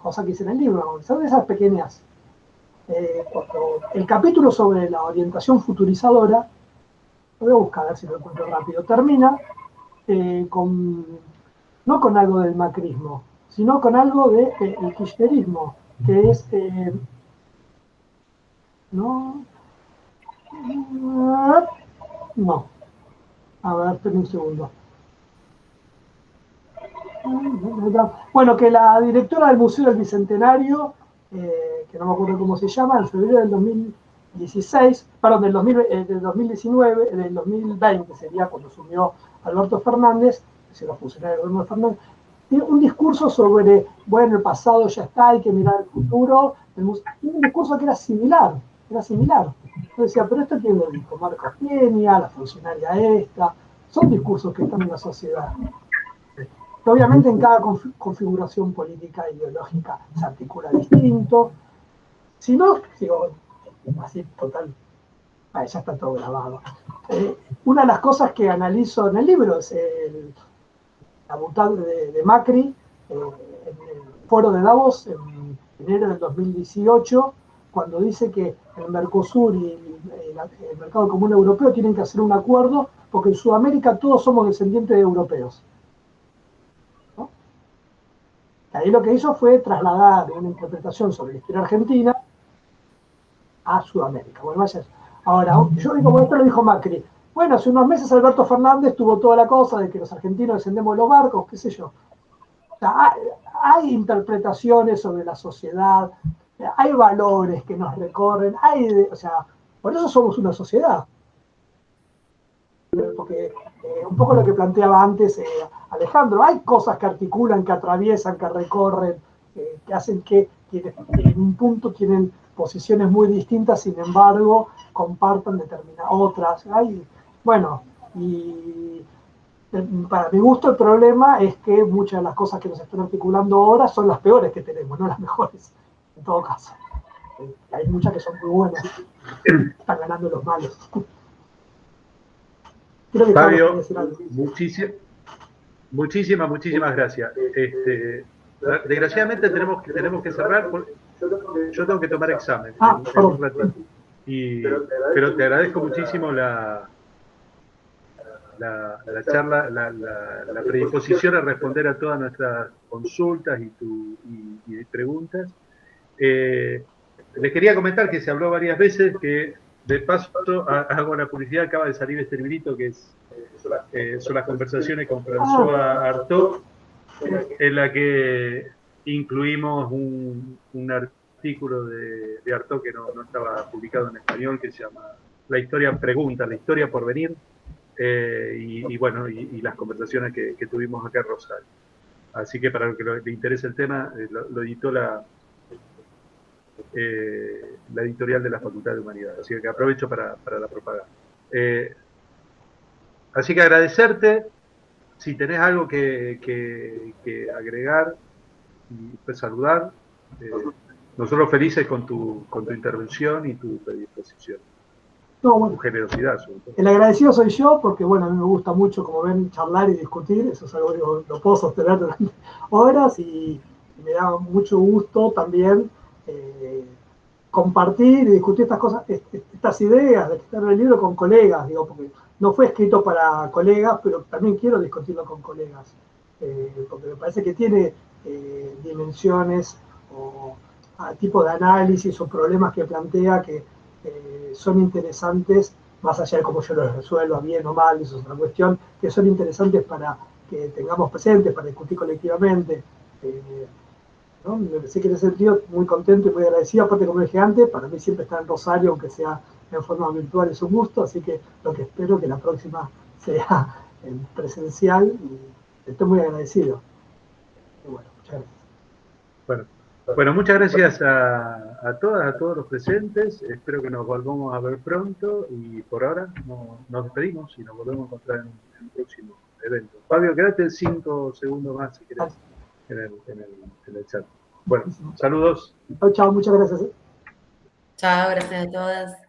cosa que hice en el libro, son esas pequeñas. El capítulo sobre la orientación futurizadora, lo voy a buscar a ver si lo encuentro rápido, termina no con algo del macrismo, sino con algo del kirchnerismo, que es no, a ver, espera un segundo. Bueno, que la directora del Museo del Bicentenario, que no me acuerdo cómo se llama, en febrero del 2016, perdón, del 2019, del 2020 sería cuando asumió Alberto Fernández, que se lo funcionario de Alberto Fernández, tiene un discurso sobre, bueno, el pasado ya está, hay que mirar el futuro, un discurso que era similar. Yo decía, pero esto quién lo dijo, Marcos Peña, la funcionaria esta, son discursos que están en la sociedad. Obviamente en cada configuración política e ideológica se articula distinto. Si no, digo, así total, ya está todo grabado. Una de las cosas que analizo en el libro es la voluntad de Macri en el foro de Davos en enero del 2018, cuando dice que el Mercosur y el Mercado Común Europeo tienen que hacer un acuerdo porque en Sudamérica todos somos descendientes de europeos. ¿No? Ahí lo que hizo fue trasladar una interpretación sobre la historia argentina a Sudamérica. Bueno, ahora, yo digo, bueno, esto lo dijo Macri. Bueno, hace unos meses Alberto Fernández tuvo toda la cosa de que los argentinos descendemos de los barcos, qué sé yo. O sea, hay interpretaciones sobre la sociedad, hay valores que nos recorren, o sea, por eso somos una sociedad. Porque un poco lo que planteaba antes Alejandro, hay cosas que articulan, que atraviesan, que recorren, que hacen que en un punto tienen posiciones muy distintas, sin embargo, compartan determinadas otras. Bueno, y para mi gusto el problema es que muchas de las cosas que nos están articulando ahora son las peores que tenemos, no las mejores, en todo caso. Hay muchas que son muy buenas, están ganando los malos. Fabio, muchísimas gracias. Desgraciadamente tenemos que cerrar, yo tengo que tomar examen en un ratito. Pero te agradezco muchísimo la charla, la predisposición a responder a todas nuestras consultas y preguntas. Les quería comentar que se habló varias veces, que de paso hago la publicidad, acaba de salir este librito que son las conversaciones con François Artaud, en la que incluimos un artículo de Artaud que no estaba publicado en español, que se llama La historia pregunta, la historia por venir, y las conversaciones que tuvimos acá en Rosario. Así que para lo que le interese el tema, lo editó la editorial de la Facultad de Humanidades, así que aprovecho para la propaganda. Así que agradecerte, si tenés algo que agregar y pues saludar, nosotros felices con tu intervención y tu predisposición. No, bueno, tu generosidad. El agradecido soy yo, porque bueno, a mí me gusta mucho, como ven, charlar y discutir, eso es algo que lo puedo sostener durante horas y me da mucho gusto también compartir y discutir estas cosas, estas ideas de que está en el libro con colegas, digo, porque no fue escrito para colegas, pero también quiero discutirlo con colegas, porque me parece que tiene dimensiones o tipos de análisis o problemas que plantea que son interesantes, más allá de cómo yo los resuelva bien o mal, eso es otra cuestión, que son interesantes para que tengamos presentes, para discutir colectivamente. ¿No? Me parece que en ese sentido muy contento y muy agradecido, aparte como dije antes, para mí siempre estar en Rosario, aunque sea en forma virtual, es un gusto, así que lo que espero que la próxima sea en presencial y estoy muy agradecido. Y bueno, muchas gracias. Bueno, muchas gracias a todas, a todos los presentes, espero que nos volvamos a ver pronto y por ahora nos despedimos y nos volvemos a encontrar en un próximo evento. Fabio, quédate 5 segundos más si querés en el chat. Bueno, saludos. Chao, muchas gracias. Chao, gracias a todas.